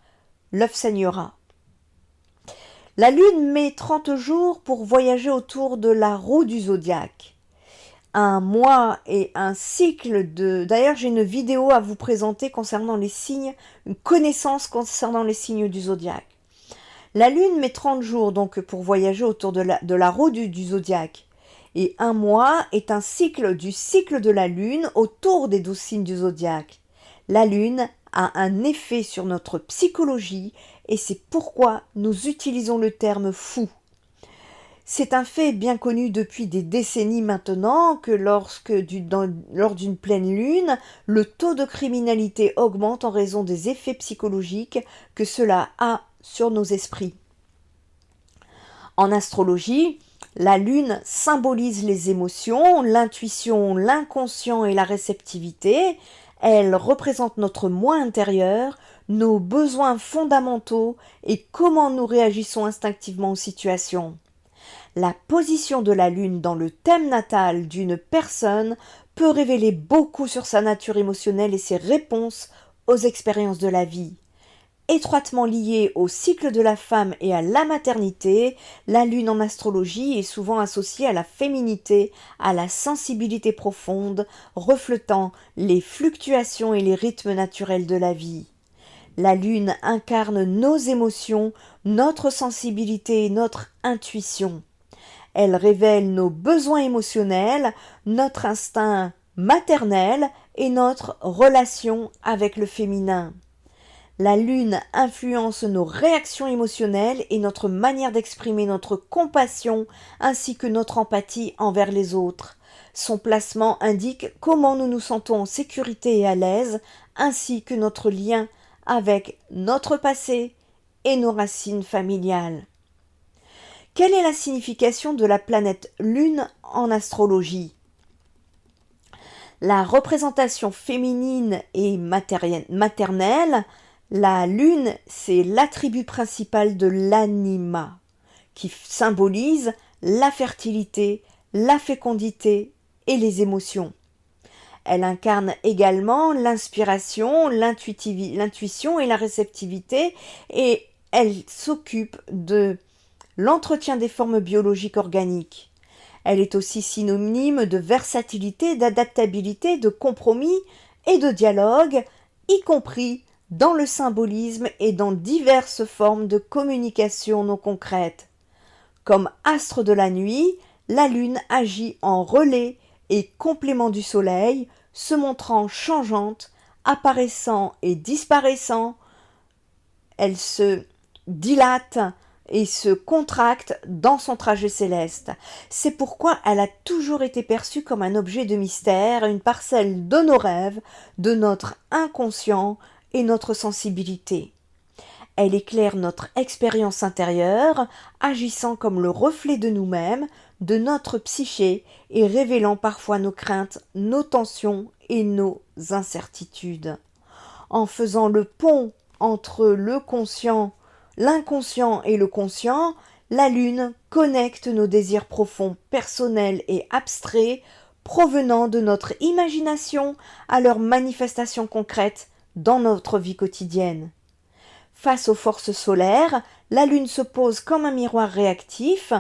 l'œuf saignera. La Lune met 30 jours pour voyager autour de la roue du zodiaque. Un mois et un cycle de... D'ailleurs, j'ai une vidéo à vous présenter concernant les signes, une connaissance concernant les signes du zodiaque. La Lune met 30 jours donc pour voyager autour de la roue du zodiaque. Et un mois est un cycle du cycle de la Lune autour des 12 signes du zodiaque. La Lune a un effet sur notre psychologie et c'est pourquoi nous utilisons le terme fou. C'est un fait bien connu depuis des décennies maintenant que lors d'une pleine lune, le taux de criminalité augmente en raison des effets psychologiques que cela a sur nos esprits. En astrologie, La lune symbolise les émotions, l'intuition, l'inconscient et la réceptivité. Elle représente notre moi intérieur, nos besoins fondamentaux et comment nous réagissons instinctivement aux situations. La position de la lune dans le thème natal d'une personne peut révéler beaucoup sur sa nature émotionnelle et ses réponses aux expériences de la vie. Étroitement liée au cycle de la femme et à la maternité, la lune en astrologie est souvent associée à la féminité, à la sensibilité profonde, reflétant les fluctuations et les rythmes naturels de la vie. La lune incarne nos émotions, notre sensibilité et notre intuition. Elle révèle nos besoins émotionnels, notre instinct maternel et notre relation avec le féminin. La lune influence nos réactions émotionnelles et notre manière d'exprimer notre compassion ainsi que notre empathie envers les autres. Son placement indique comment nous nous sentons en sécurité et à l'aise, ainsi que notre lien avec notre passé et nos racines familiales. Quelle est la signification de la planète Lune en astrologie ? La représentation féminine et maternelle. La lune, c'est l'attribut principal de l'anima, qui symbolise la fertilité, la fécondité et les émotions. Elle incarne également l'inspiration, l'intuition et la réceptivité, et elle s'occupe de l'entretien des formes biologiques organiques. Elle est aussi synonyme de versatilité, d'adaptabilité, de compromis et de dialogue, y compris dans le symbolisme et dans diverses formes de communication non concrètes. Comme astre de la nuit, la lune agit en relais et complément du soleil, se montrant changeante, apparaissant et disparaissant. Elle se dilate et se contracte dans son trajet céleste. C'est pourquoi elle a toujours été perçue comme un objet de mystère, une parcelle de nos rêves, de notre inconscient et notre sensibilité. Elle éclaire notre expérience intérieure, agissant comme le reflet de nous-mêmes, de notre psyché et révélant parfois nos craintes, nos tensions et nos incertitudes. En faisant le pont entre l'inconscient et le conscient, la lune connecte nos désirs profonds, personnels et abstraits, provenant de notre imagination à leurs manifestations concrètes dans notre vie quotidienne. Face aux forces solaires, la lune se pose comme un miroir réactif,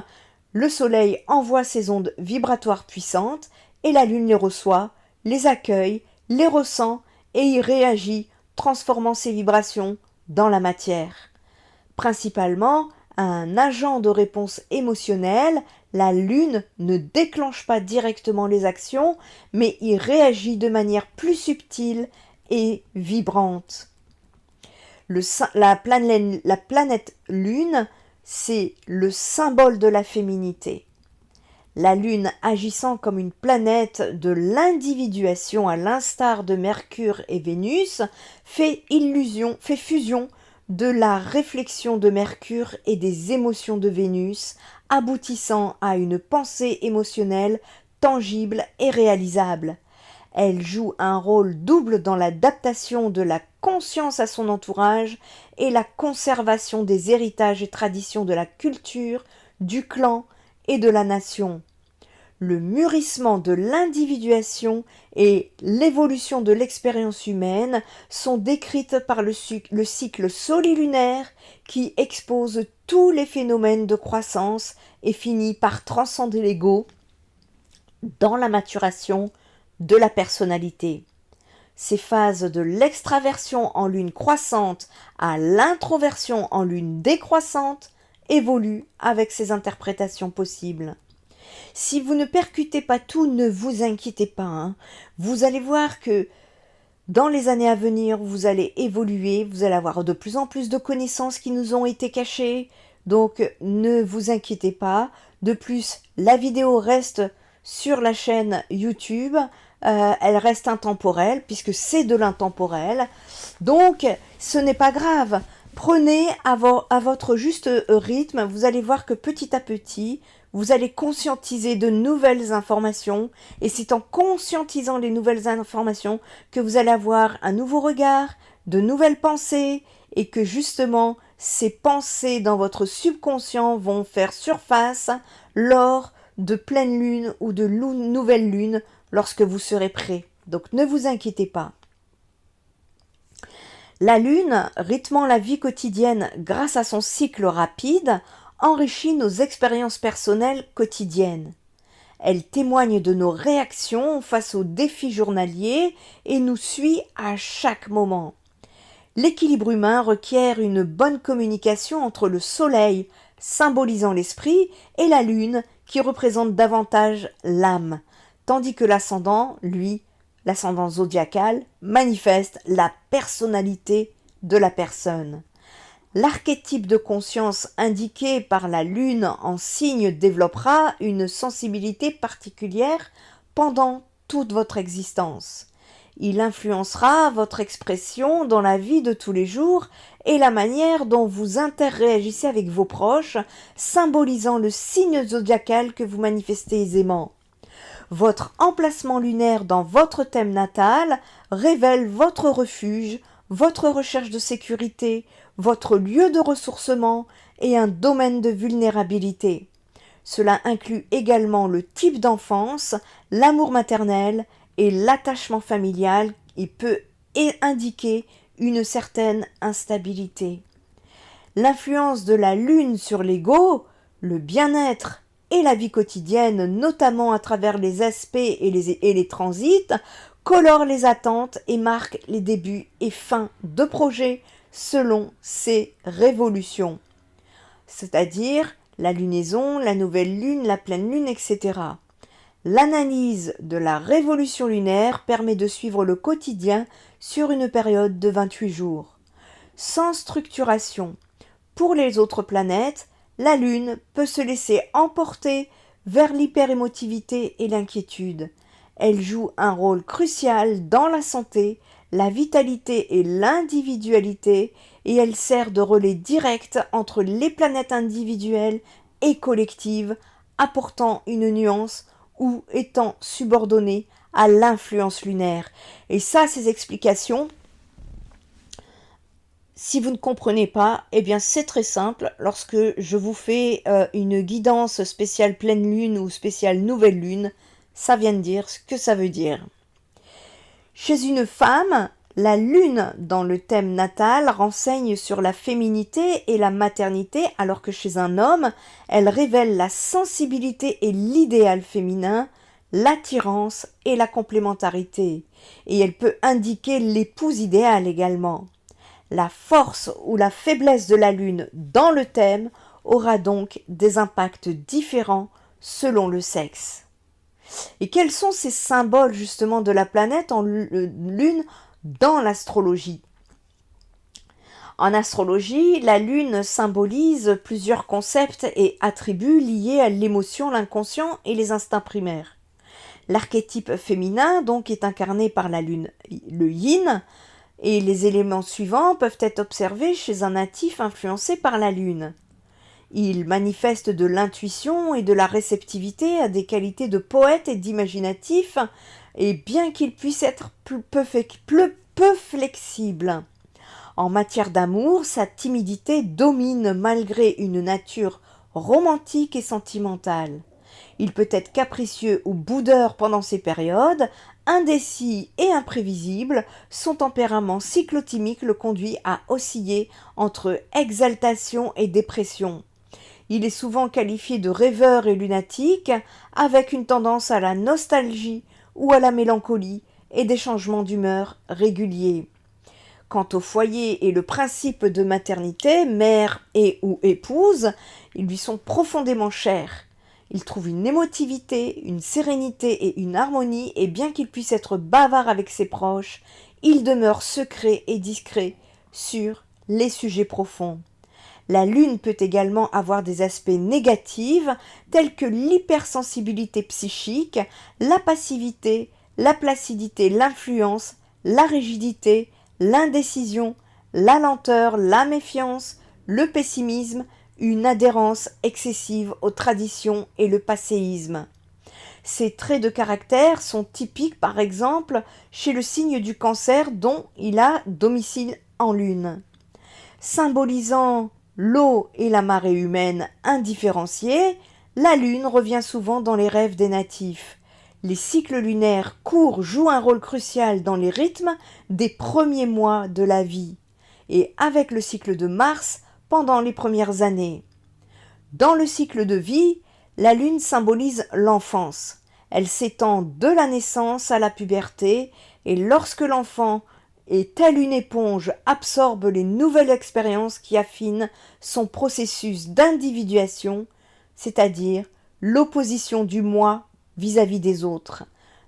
le soleil envoie ses ondes vibratoires puissantes et la lune les reçoit, les accueille, les ressent et y réagit, transformant ces vibrations dans la matière. Principalement un agent de réponse émotionnelle, la lune ne déclenche pas directement les actions, mais y réagit de manière plus subtile et vibrante. La planète Lune, c'est le symbole de la féminité. La Lune agissant comme une planète de l'individuation à l'instar de Mercure et Vénus, fait fusion de la réflexion de Mercure et des émotions de Vénus, aboutissant à une pensée émotionnelle tangible et réalisable. Elle joue un rôle double dans l'adaptation de la conscience à son entourage et la conservation des héritages et traditions de la culture, du clan et de la nation. Le mûrissement de l'individuation et l'évolution de l'expérience humaine sont décrites par le cycle solilunaire qui expose tous les phénomènes de croissance et finit par transcender l'ego dans la maturation de la personnalité. Ces phases de l'extraversion en lune croissante à l'introversion en lune décroissante évoluent avec ces interprétations possibles. Si vous ne percutez pas tout, ne vous inquiétez pas. Vous allez voir que dans les années à venir, vous allez évoluer, vous allez avoir de plus en plus de connaissances qui nous ont été cachées. Donc ne vous inquiétez pas. De plus, la vidéo reste sur la chaîne YouTube. Elle reste intemporelle puisque c'est de l'intemporel. Donc ce n'est pas grave. Prenez à votre juste rythme, vous allez voir que petit à petit, vous allez conscientiser de nouvelles informations et c'est en conscientisant les nouvelles informations que vous allez avoir un nouveau regard, de nouvelles pensées et que justement ces pensées dans votre subconscient vont faire surface lors de pleine lune ou de nouvelle lune lorsque vous serez prêt. Donc ne vous inquiétez pas. La lune, rythmant la vie quotidienne grâce à son cycle rapide, enrichit nos expériences personnelles quotidiennes. Elle témoigne de nos réactions face aux défis journaliers et nous suit à chaque moment. L'équilibre humain requiert une bonne communication entre le soleil, symbolisant l'esprit, et la lune, qui représente davantage l'âme, tandis que l'ascendant, lui, l'ascendant zodiacal, manifeste la personnalité de la personne. L'archétype de conscience indiqué par la lune en signe développera une sensibilité particulière pendant toute votre existence. Il influencera votre expression dans la vie de tous les jours et la manière dont vous interréagissez avec vos proches, symbolisant le signe zodiacal que vous manifestez aisément. Votre emplacement lunaire dans votre thème natal révèle votre refuge, votre recherche de sécurité, votre lieu de ressourcement et un domaine de vulnérabilité. Cela inclut également le type d'enfance, l'amour maternel et l'attachement familial et peut indiquer une certaine instabilité. L'influence de la lune sur l'ego, le bien-être et la vie quotidienne, notamment à travers les aspects et les transits, colore les attentes et marque les débuts et fins de projets selon ces révolutions, c'est-à-dire la lunaison, la nouvelle lune, la pleine lune, etc. L'analyse de la révolution lunaire permet de suivre le quotidien sur une période de 28 jours. Sans structuration, pour les autres planètes, la Lune peut se laisser emporter vers l'hyperémotivité et l'inquiétude. Elle joue un rôle crucial dans la santé, la vitalité et l'individualité, et elle sert de relais direct entre les planètes individuelles et collectives, apportant une nuance ou étant subordonnée à l'influence lunaire. Et ça, ces explications, si vous ne comprenez pas, eh bien c'est très simple. Lorsque je vous fais une guidance spéciale pleine lune ou spéciale nouvelle lune, ça vient de dire ce que ça veut dire. Chez une femme, la lune dans le thème natal renseigne sur la féminité et la maternité, alors que chez un homme, elle révèle la sensibilité et l'idéal féminin, l'attirance et la complémentarité. Et elle peut indiquer l'épouse idéale également. La force ou la faiblesse de la lune dans le thème aura donc des impacts différents selon le sexe. Et quels sont ces symboles justement de la planète en lune dans l'astrologie ? En astrologie, la lune symbolise plusieurs concepts et attributs liés à l'émotion, l'inconscient et les instincts primaires. L'archétype féminin donc est incarné par la lune, le yin, et les éléments suivants peuvent être observés chez un natif influencé par la lune. Il manifeste de l'intuition et de la réceptivité à des qualités de poète et d'imaginatif, et bien qu'il puisse être peu flexible. En matière d'amour, sa timidité domine malgré une nature romantique et sentimentale. Il peut être capricieux ou boudeur pendant ces périodes, indécis et imprévisible, son tempérament cyclotimique le conduit à osciller entre exaltation et dépression. Il est souvent qualifié de rêveur et lunatique, avec une tendance à la nostalgie ou à la mélancolie et des changements d'humeur réguliers. Quant au foyer et le principe de maternité, mère et ou épouse, ils lui sont profondément chers. Il trouve une émotivité, une sérénité et une harmonie, et bien qu'il puisse être bavard avec ses proches, il demeure secret et discret sur les sujets profonds. La lune peut également avoir des aspects négatifs tels que l'hypersensibilité psychique, la passivité, la placidité, l'influence, la rigidité, l'indécision, la lenteur, la méfiance, le pessimisme, une adhérence excessive aux traditions et le passéisme. Ces traits de caractère sont typiques par exemple chez le signe du Cancer dont il a domicile en Lune. Symbolisant l'eau et la marée humaine indifférenciées, la Lune revient souvent dans les rêves des natifs. Les cycles lunaires courts jouent un rôle crucial dans les rythmes des premiers mois de la vie, et avec le cycle de Mars pendant les premières années. Dans le cycle de vie, la Lune symbolise l'enfance. Elle s'étend de la naissance à la puberté, et lorsque l'enfant et telle une éponge absorbe les nouvelles expériences qui affinent son processus d'individuation, c'est-à-dire l'opposition du moi vis-à-vis des autres.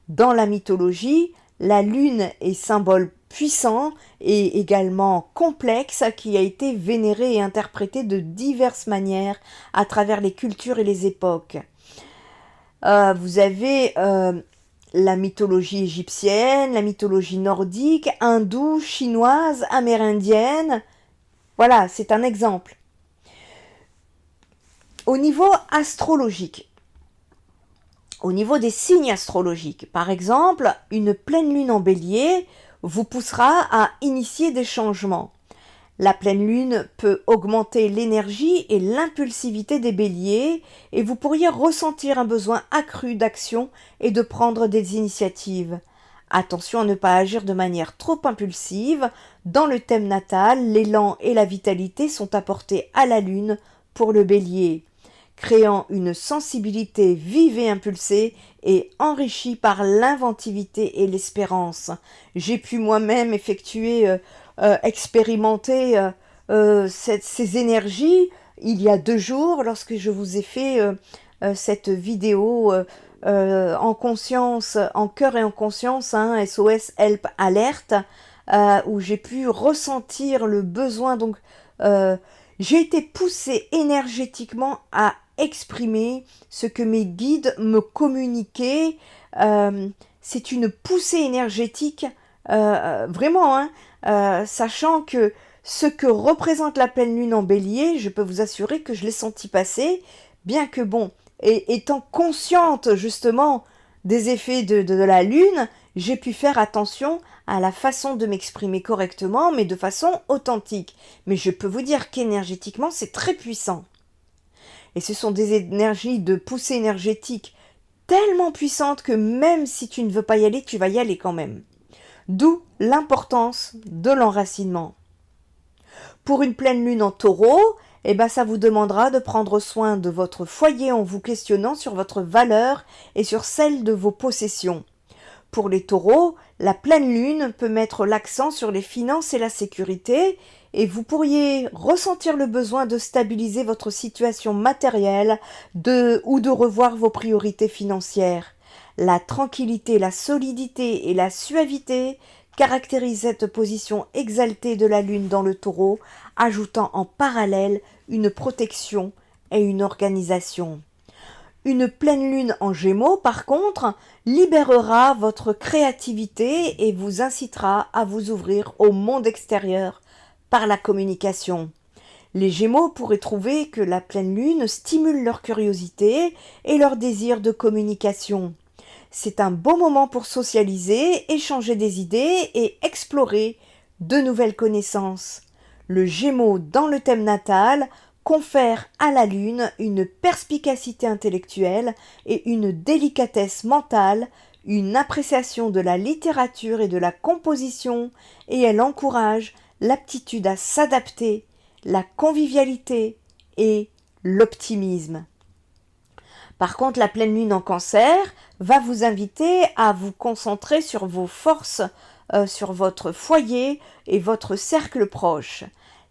Dans la mythologie, la lune est symbole puissant et également complexe qui a été vénéré et interprété de diverses manières à travers les cultures et les époques. Vous avez la mythologie égyptienne, la mythologie nordique, hindoue, chinoise, amérindienne. Voilà, c'est un exemple. Au niveau astrologique, au niveau des signes astrologiques, par exemple, une pleine lune en bélier vous poussera à initier des changements. La pleine lune peut augmenter l'énergie et l'impulsivité des béliers et vous pourriez ressentir un besoin accru d'action et de prendre des initiatives. Attention à ne pas agir de manière trop impulsive. Dans le thème natal, l'élan et la vitalité sont apportés à la lune pour le bélier, créant une sensibilité vive et impulsée et enrichie par l'inventivité et l'espérance. J'ai pu moi-même expérimenter ces énergies il y a 2 jours lorsque je vous ai fait cette vidéo en conscience, en cœur et en conscience, SOS Help Alert, où j'ai pu ressentir le besoin. Donc, j'ai été poussée énergétiquement à exprimer ce que mes guides me communiquaient. C'est une poussée énergétique, vraiment, sachant que ce que représente la pleine lune en bélier, je peux vous assurer que je l'ai senti passer, bien que bon, et étant consciente justement des effets de la lune, j'ai pu faire attention à la façon de m'exprimer correctement, mais de façon authentique. Mais je peux vous dire qu'énergétiquement, c'est très puissant. Et ce sont des énergies de poussée énergétique tellement puissantes que même si tu ne veux pas y aller, tu vas y aller quand même. D'où l'importance de l'enracinement. Pour une pleine lune en taureau, ça vous demandera de prendre soin de votre foyer en vous questionnant sur votre valeur et sur celle de vos possessions. Pour les taureaux, la pleine lune peut mettre l'accent sur les finances et la sécurité, et vous pourriez ressentir le besoin de stabiliser votre situation matérielle ou de revoir vos priorités financières. La tranquillité, la solidité et la suavité caractérisent cette position exaltée de la lune dans le taureau, ajoutant en parallèle une protection et une organisation. Une pleine lune en Gémeaux, par contre, libérera votre créativité et vous incitera à vous ouvrir au monde extérieur par la communication. Les Gémeaux pourraient trouver que la pleine lune stimule leur curiosité et leur désir de communication. C'est un beau moment pour socialiser, échanger des idées et explorer de nouvelles connaissances. Le Gémeaux dans le thème natal confère à la lune une perspicacité intellectuelle et une délicatesse mentale, une appréciation de la littérature et de la composition, et elle encourage l'aptitude à s'adapter, la convivialité et l'optimisme. Par contre, la pleine lune en Cancer va vous inviter à vous concentrer sur vos forces, sur votre foyer et votre cercle proche.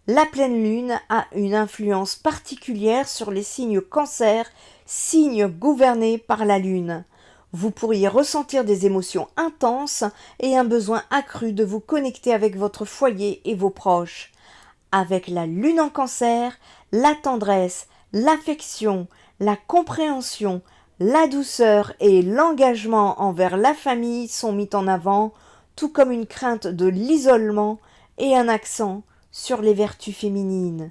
La pleine lune a une influence particulière sur les signes Cancer, signes gouvernés par la lune. Vous pourriez ressentir des émotions intenses et un besoin accru de vous connecter avec votre foyer et vos proches. Avec la lune en Cancer, la tendresse, l'affection, la compréhension, la douceur et l'engagement envers la famille sont mis en avant, tout comme une crainte de l'isolement et un accent sur les vertus féminines.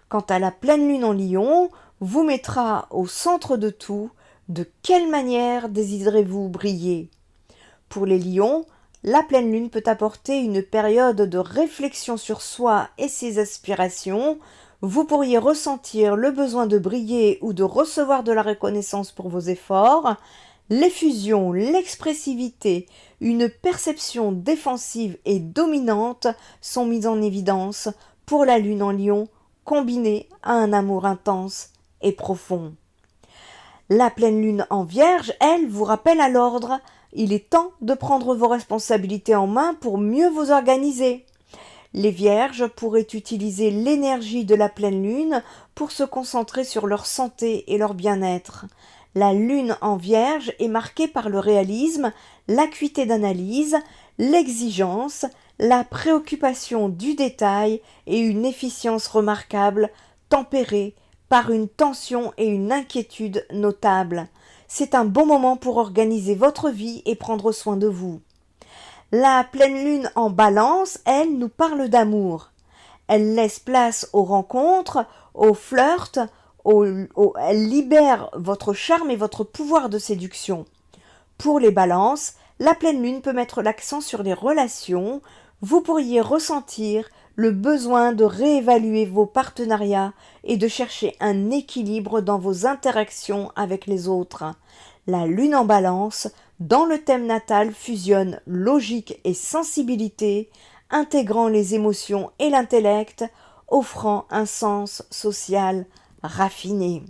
Quant à la pleine lune en Lion, vous mettra au centre de tout. De quelle manière désirez-vous briller? Pour les lions, la pleine lune peut apporter une période de réflexion sur soi et ses aspirations. Vous pourriez ressentir le besoin de briller ou de recevoir de la reconnaissance pour vos efforts. L'effusion, l'expressivité, une perception défensive et dominante sont mises en évidence pour la lune en Lion, combinée à un amour intense et profond. La pleine lune en Vierge, elle, vous rappelle à l'ordre. Il est temps de prendre vos responsabilités en main pour mieux vous organiser. Les Vierges pourraient utiliser l'énergie de la pleine lune pour se concentrer sur leur santé et leur bien-être. La lune en Vierge est marquée par le réalisme, l'acuité d'analyse, l'exigence, la préoccupation du détail et une efficience remarquable, tempérée par une tension et une inquiétude notables. C'est un bon moment pour organiser votre vie et prendre soin de vous. La pleine lune en Balance, elle, nous parle d'amour. Elle laisse place aux rencontres, aux flirts, elle libère votre charme et votre pouvoir de séduction. Pour les Balances, la pleine lune peut mettre l'accent sur les relations. Vous pourriez ressentir le besoin de réévaluer vos partenariats et de chercher un équilibre dans vos interactions avec les autres. La lune en Balance, dans le thème natal, fusionne logique et sensibilité, intégrant les émotions et l'intellect, offrant un sens social raffiné.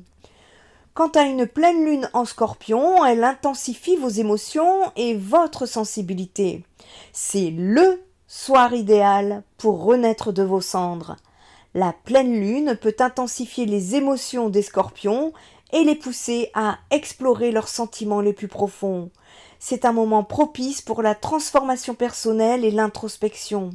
Quant à une pleine lune en Scorpion, elle intensifie vos émotions et votre sensibilité. C'est le soir idéal pour renaître de vos cendres. La pleine lune peut intensifier les émotions des Scorpions et les pousser à explorer leurs sentiments les plus profonds. C'est un moment propice pour la transformation personnelle et l'introspection.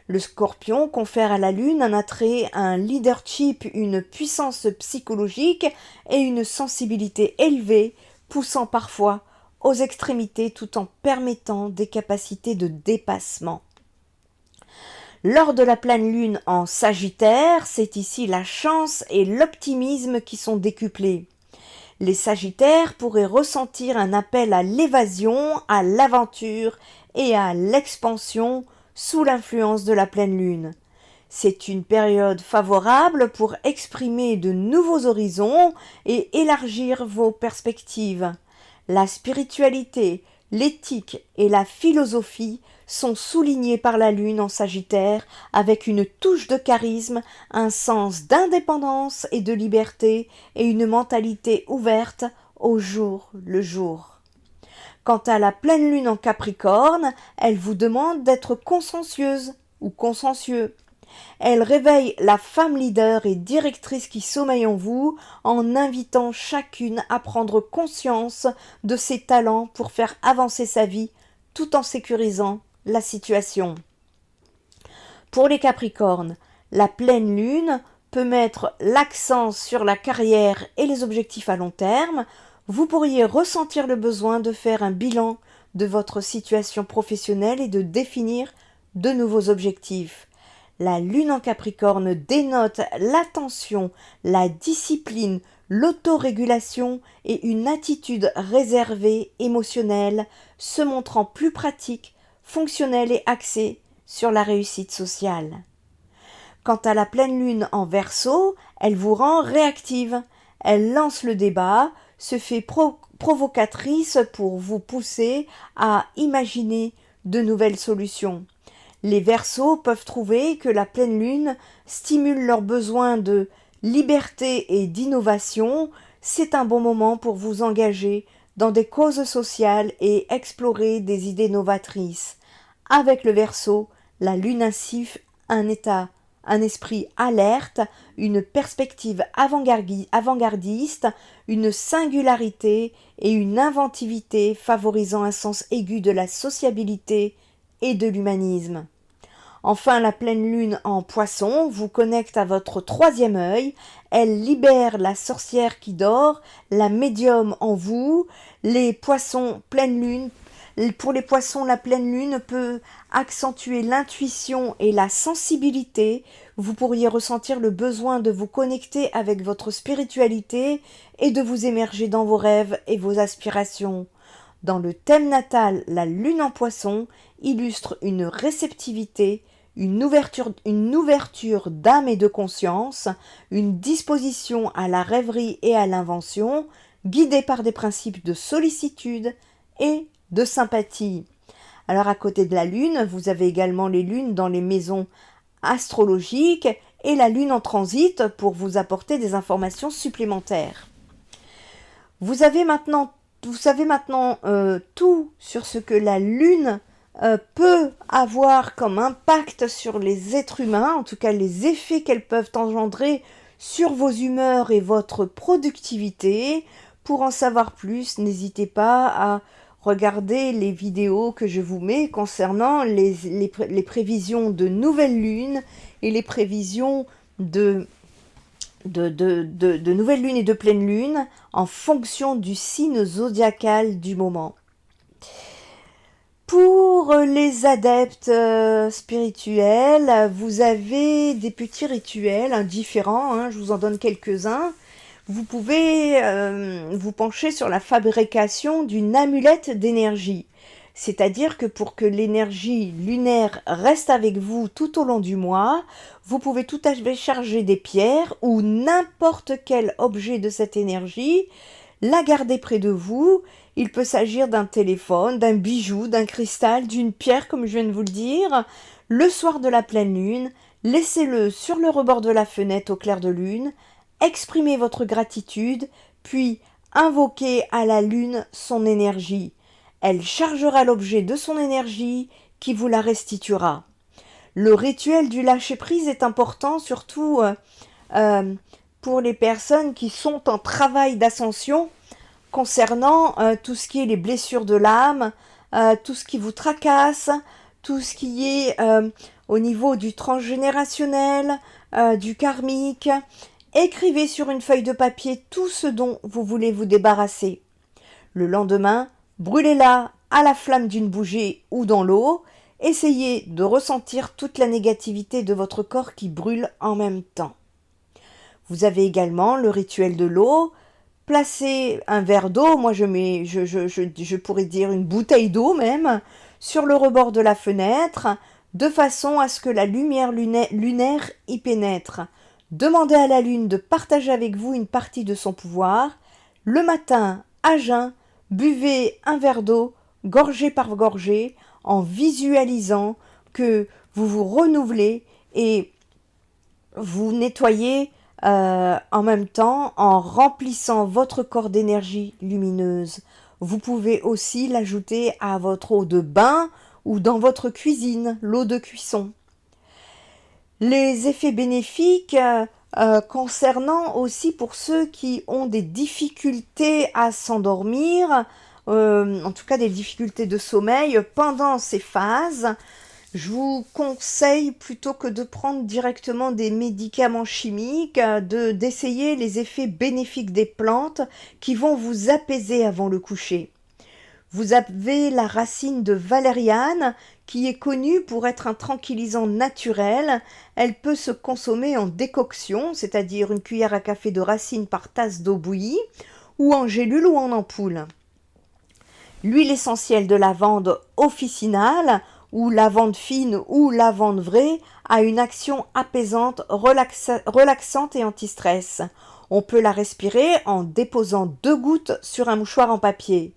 Le Scorpion confère à la Lune un attrait, un leadership, une puissance psychologique et une sensibilité élevée, poussant parfois aux extrémités tout en permettant des capacités de dépassement. Lors de la pleine lune en Sagittaire, c'est ici la chance et l'optimisme qui sont décuplés. Les Sagittaires pourraient ressentir un appel à l'évasion, à l'aventure et à l'expansion sous l'influence de la pleine lune. C'est une période favorable pour exprimer de nouveaux horizons et élargir vos perspectives. La spiritualité, l'éthique et la philosophie sont soulignés par la lune en Sagittaire avec une touche de charisme, un sens d'indépendance et de liberté et une mentalité ouverte au jour le jour. Quant à la pleine lune en Capricorne, elle vous demande d'être consciencieuse ou consciencieux. Elle réveille la femme leader et directrice qui sommeille en vous en invitant chacune à prendre conscience de ses talents pour faire avancer sa vie tout en sécurisant la situation. Pour les Capricornes, la pleine lune peut mettre l'accent sur la carrière et les objectifs à long terme. Vous pourriez ressentir le besoin de faire un bilan de votre situation professionnelle et de définir de nouveaux objectifs. La lune en Capricorne dénote l'attention, la discipline, l'autorégulation et une attitude réservée, émotionnelle, se montrant plus pratique, fonctionnelle et axée sur la réussite sociale. Quant à la pleine lune en Verseau, elle vous rend réactive. Elle lance le débat, se fait provocatrice pour vous pousser à imaginer de nouvelles solutions. Les Verseaux peuvent trouver que la pleine lune stimule leur besoin de liberté et d'innovation. C'est un bon moment pour vous engager dans des causes sociales et explorer des idées novatrices. Avec le Verseau, la lune incite un esprit alerte, une perspective avant-gardiste, une singularité et une inventivité favorisant un sens aigu de la sociabilité et de l'humanisme. Enfin, la pleine lune en Poisson vous connecte à votre troisième œil. Elle libère la sorcière qui dort, la médium en vous. Les Poissons pleine lune Pour les poissons, la pleine lune peut accentuer l'intuition et la sensibilité. Vous pourriez ressentir le besoin de vous connecter avec votre spiritualité et de vous émerger dans vos rêves et vos aspirations. Dans le thème natal, la lune en poisson illustre une réceptivité, une ouverture d'âme et de conscience, une disposition à la rêverie et à l'invention, guidée par des principes de sollicitude et de sympathie. Alors à côté de la lune, vous avez également les lunes dans les maisons astrologiques et la lune en transit pour vous apporter des informations supplémentaires. Vous savez maintenant tout sur ce que la lune peut avoir comme impact sur les êtres humains, en tout cas les effets qu'elles peuvent engendrer sur vos humeurs et votre productivité. Pour en savoir plus, n'hésitez pas à regarder les vidéos que je vous mets concernant les prévisions de nouvelle lune et les prévisions de nouvelle lune et de pleine lune en fonction du signe zodiacal du moment. Pour les adeptes spirituels, vous avez des petits rituels différents, je vous en donne quelques-uns. Vous pouvez vous pencher sur la fabrication d'une amulette d'énergie. C'est-à-dire que pour que l'énergie lunaire reste avec vous tout au long du mois, vous pouvez tout à fait charger des pierres ou n'importe quel objet de cette énergie, la garder près de vous. Il peut s'agir d'un téléphone, d'un bijou, d'un cristal, d'une pierre comme je viens de vous le dire. Le soir de la pleine lune, laissez-le sur le rebord de la fenêtre au clair de lune, exprimez votre gratitude, puis invoquez à la lune son énergie. Elle chargera l'objet de son énergie qui vous la restituera. Le rituel du lâcher-prise est important, surtout pour les personnes qui sont en travail d'ascension concernant tout ce qui est les blessures de l'âme, tout ce qui vous tracasse, tout ce qui est au niveau du transgénérationnel, du karmique. Écrivez sur une feuille de papier tout ce dont vous voulez vous débarrasser. Le lendemain, brûlez-la à la flamme d'une bougie ou dans l'eau. Essayez de ressentir toute la négativité de votre corps qui brûle en même temps. Vous avez également le rituel de l'eau. Placez un verre d'eau, moi je pourrais dire une bouteille d'eau même, sur le rebord de la fenêtre, de façon à ce que la lumière lunaire y pénètre. Demandez à la lune de partager avec vous une partie de son pouvoir. Le matin, à jeun, buvez un verre d'eau, gorgée par gorgée, en visualisant que vous vous renouvelez et vous nettoyez en même temps en remplissant votre corps d'énergie lumineuse. Vous pouvez aussi l'ajouter à votre eau de bain ou dans votre cuisine, l'eau de cuisson. Les effets bénéfiques concernant aussi pour ceux qui ont des difficultés à s'endormir, en tout cas des difficultés de sommeil pendant ces phases, je vous conseille plutôt que de prendre directement des médicaments chimiques, d'essayer les effets bénéfiques des plantes qui vont vous apaiser avant le coucher. Vous avez la racine de valériane qui est connue pour être un tranquillisant naturel. Elle peut se consommer en décoction, c'est-à-dire une cuillère à café de racine par tasse d'eau bouillie, ou en gélule ou en ampoule. L'huile essentielle de lavande officinale, ou lavande fine ou lavande vraie, a une action apaisante, relaxante et anti-stress. On peut la respirer en déposant 2 gouttes sur un mouchoir en papier.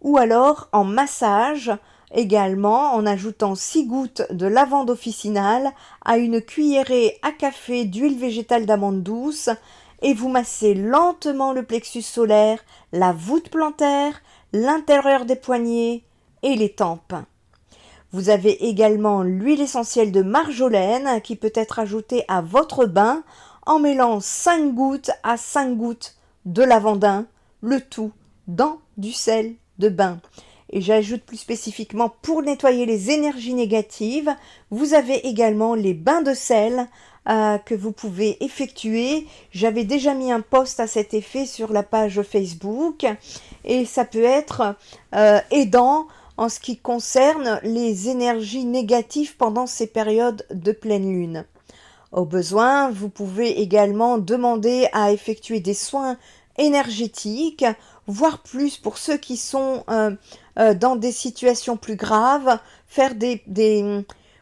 Ou alors en massage, également en ajoutant 6 gouttes de lavande officinale à une cuillerée à café d'huile végétale d'amande douce et vous massez lentement le plexus solaire, la voûte plantaire, l'intérieur des poignets et les tempes. Vous avez également l'huile essentielle de marjolaine qui peut être ajoutée à votre bain en mêlant 5 gouttes à 5 gouttes de lavandin, le tout dans du sel de bain. Et j'ajoute plus spécifiquement pour nettoyer les énergies négatives, vous avez également les bains de sel que vous pouvez effectuer. J'avais déjà mis un post à cet effet sur la page Facebook et ça peut être aidant en ce qui concerne les énergies négatives pendant ces périodes de pleine lune. Au besoin, vous pouvez également demander à effectuer des soins énergétiques, voire plus pour ceux qui sont dans des situations plus graves, faire des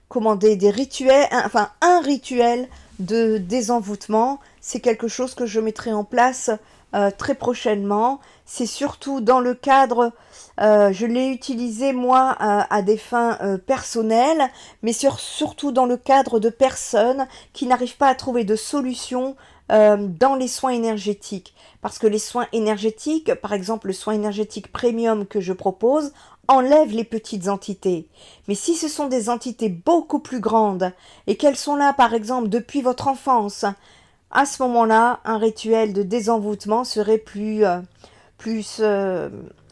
rituels, enfin un rituel de désenvoûtement. C'est quelque chose que je mettrai en place très prochainement. C'est surtout dans le cadre, je l'ai utilisé moi à des fins personnelles, mais surtout dans le cadre de personnes qui n'arrivent pas à trouver de solution dans les soins énergétiques. Parce que les soins énergétiques, par exemple le soin énergétique premium que je propose, enlève les petites entités. Mais si ce sont des entités beaucoup plus grandes et qu'elles sont là par exemple depuis votre enfance, à ce moment-là, un rituel de désenvoûtement serait plus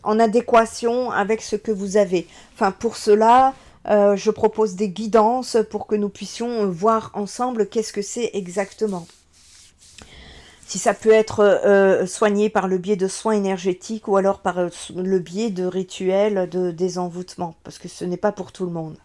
en adéquation avec ce que vous avez. Enfin, pour cela, je propose des guidances pour que nous puissions voir ensemble qu'est-ce que c'est exactement. Si ça peut être soigné par le biais de soins énergétiques ou alors par le biais de rituels de désenvoûtement, parce que ce n'est pas pour tout le monde.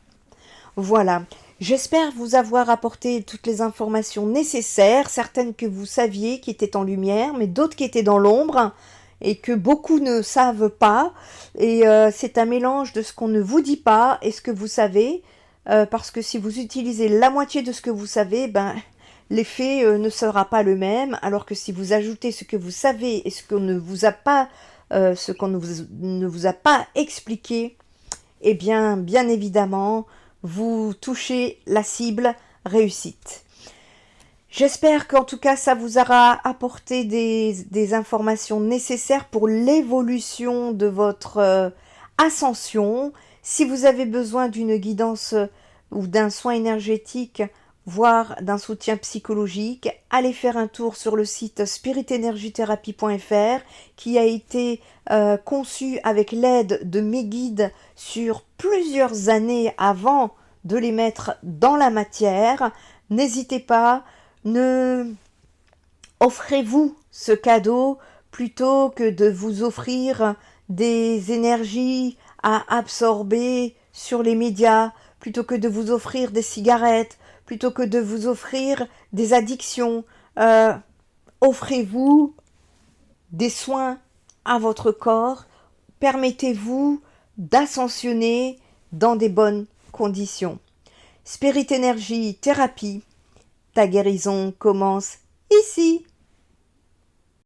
Voilà, j'espère vous avoir apporté toutes les informations nécessaires, certaines que vous saviez qui étaient en lumière, mais d'autres qui étaient dans l'ombre, et que beaucoup ne savent pas. Et c'est un mélange de ce qu'on ne vous dit pas et ce que vous savez, parce que si vous utilisez la moitié de ce que vous savez, ben l'effet ne sera pas le même, alors que si vous ajoutez ce que vous savez et ce qu'on ne vous a pas, ne vous a pas expliqué, eh bien, bien évidemment, vous touchez la cible réussite. J'espère qu'en tout cas, ça vous aura apporté des informations nécessaires pour l'évolution de votre ascension. Si vous avez besoin d'une guidance ou d'un soin énergétique, voire d'un soutien psychologique, allez faire un tour sur le site spiritenergitherapie.fr qui a été conçu avec l'aide de mes guides sur plusieurs années avant de les mettre dans la matière. N'hésitez pas, offrez-vous ce cadeau plutôt que de vous offrir des énergies à absorber sur les médias, plutôt que de vous offrir des cigarettes, plutôt que de vous offrir des addictions. Offrez-vous des soins à votre corps, permettez-vous d'ascensionner dans des bonnes conditions. Spirit Energy Thérapie, ta guérison commence ici.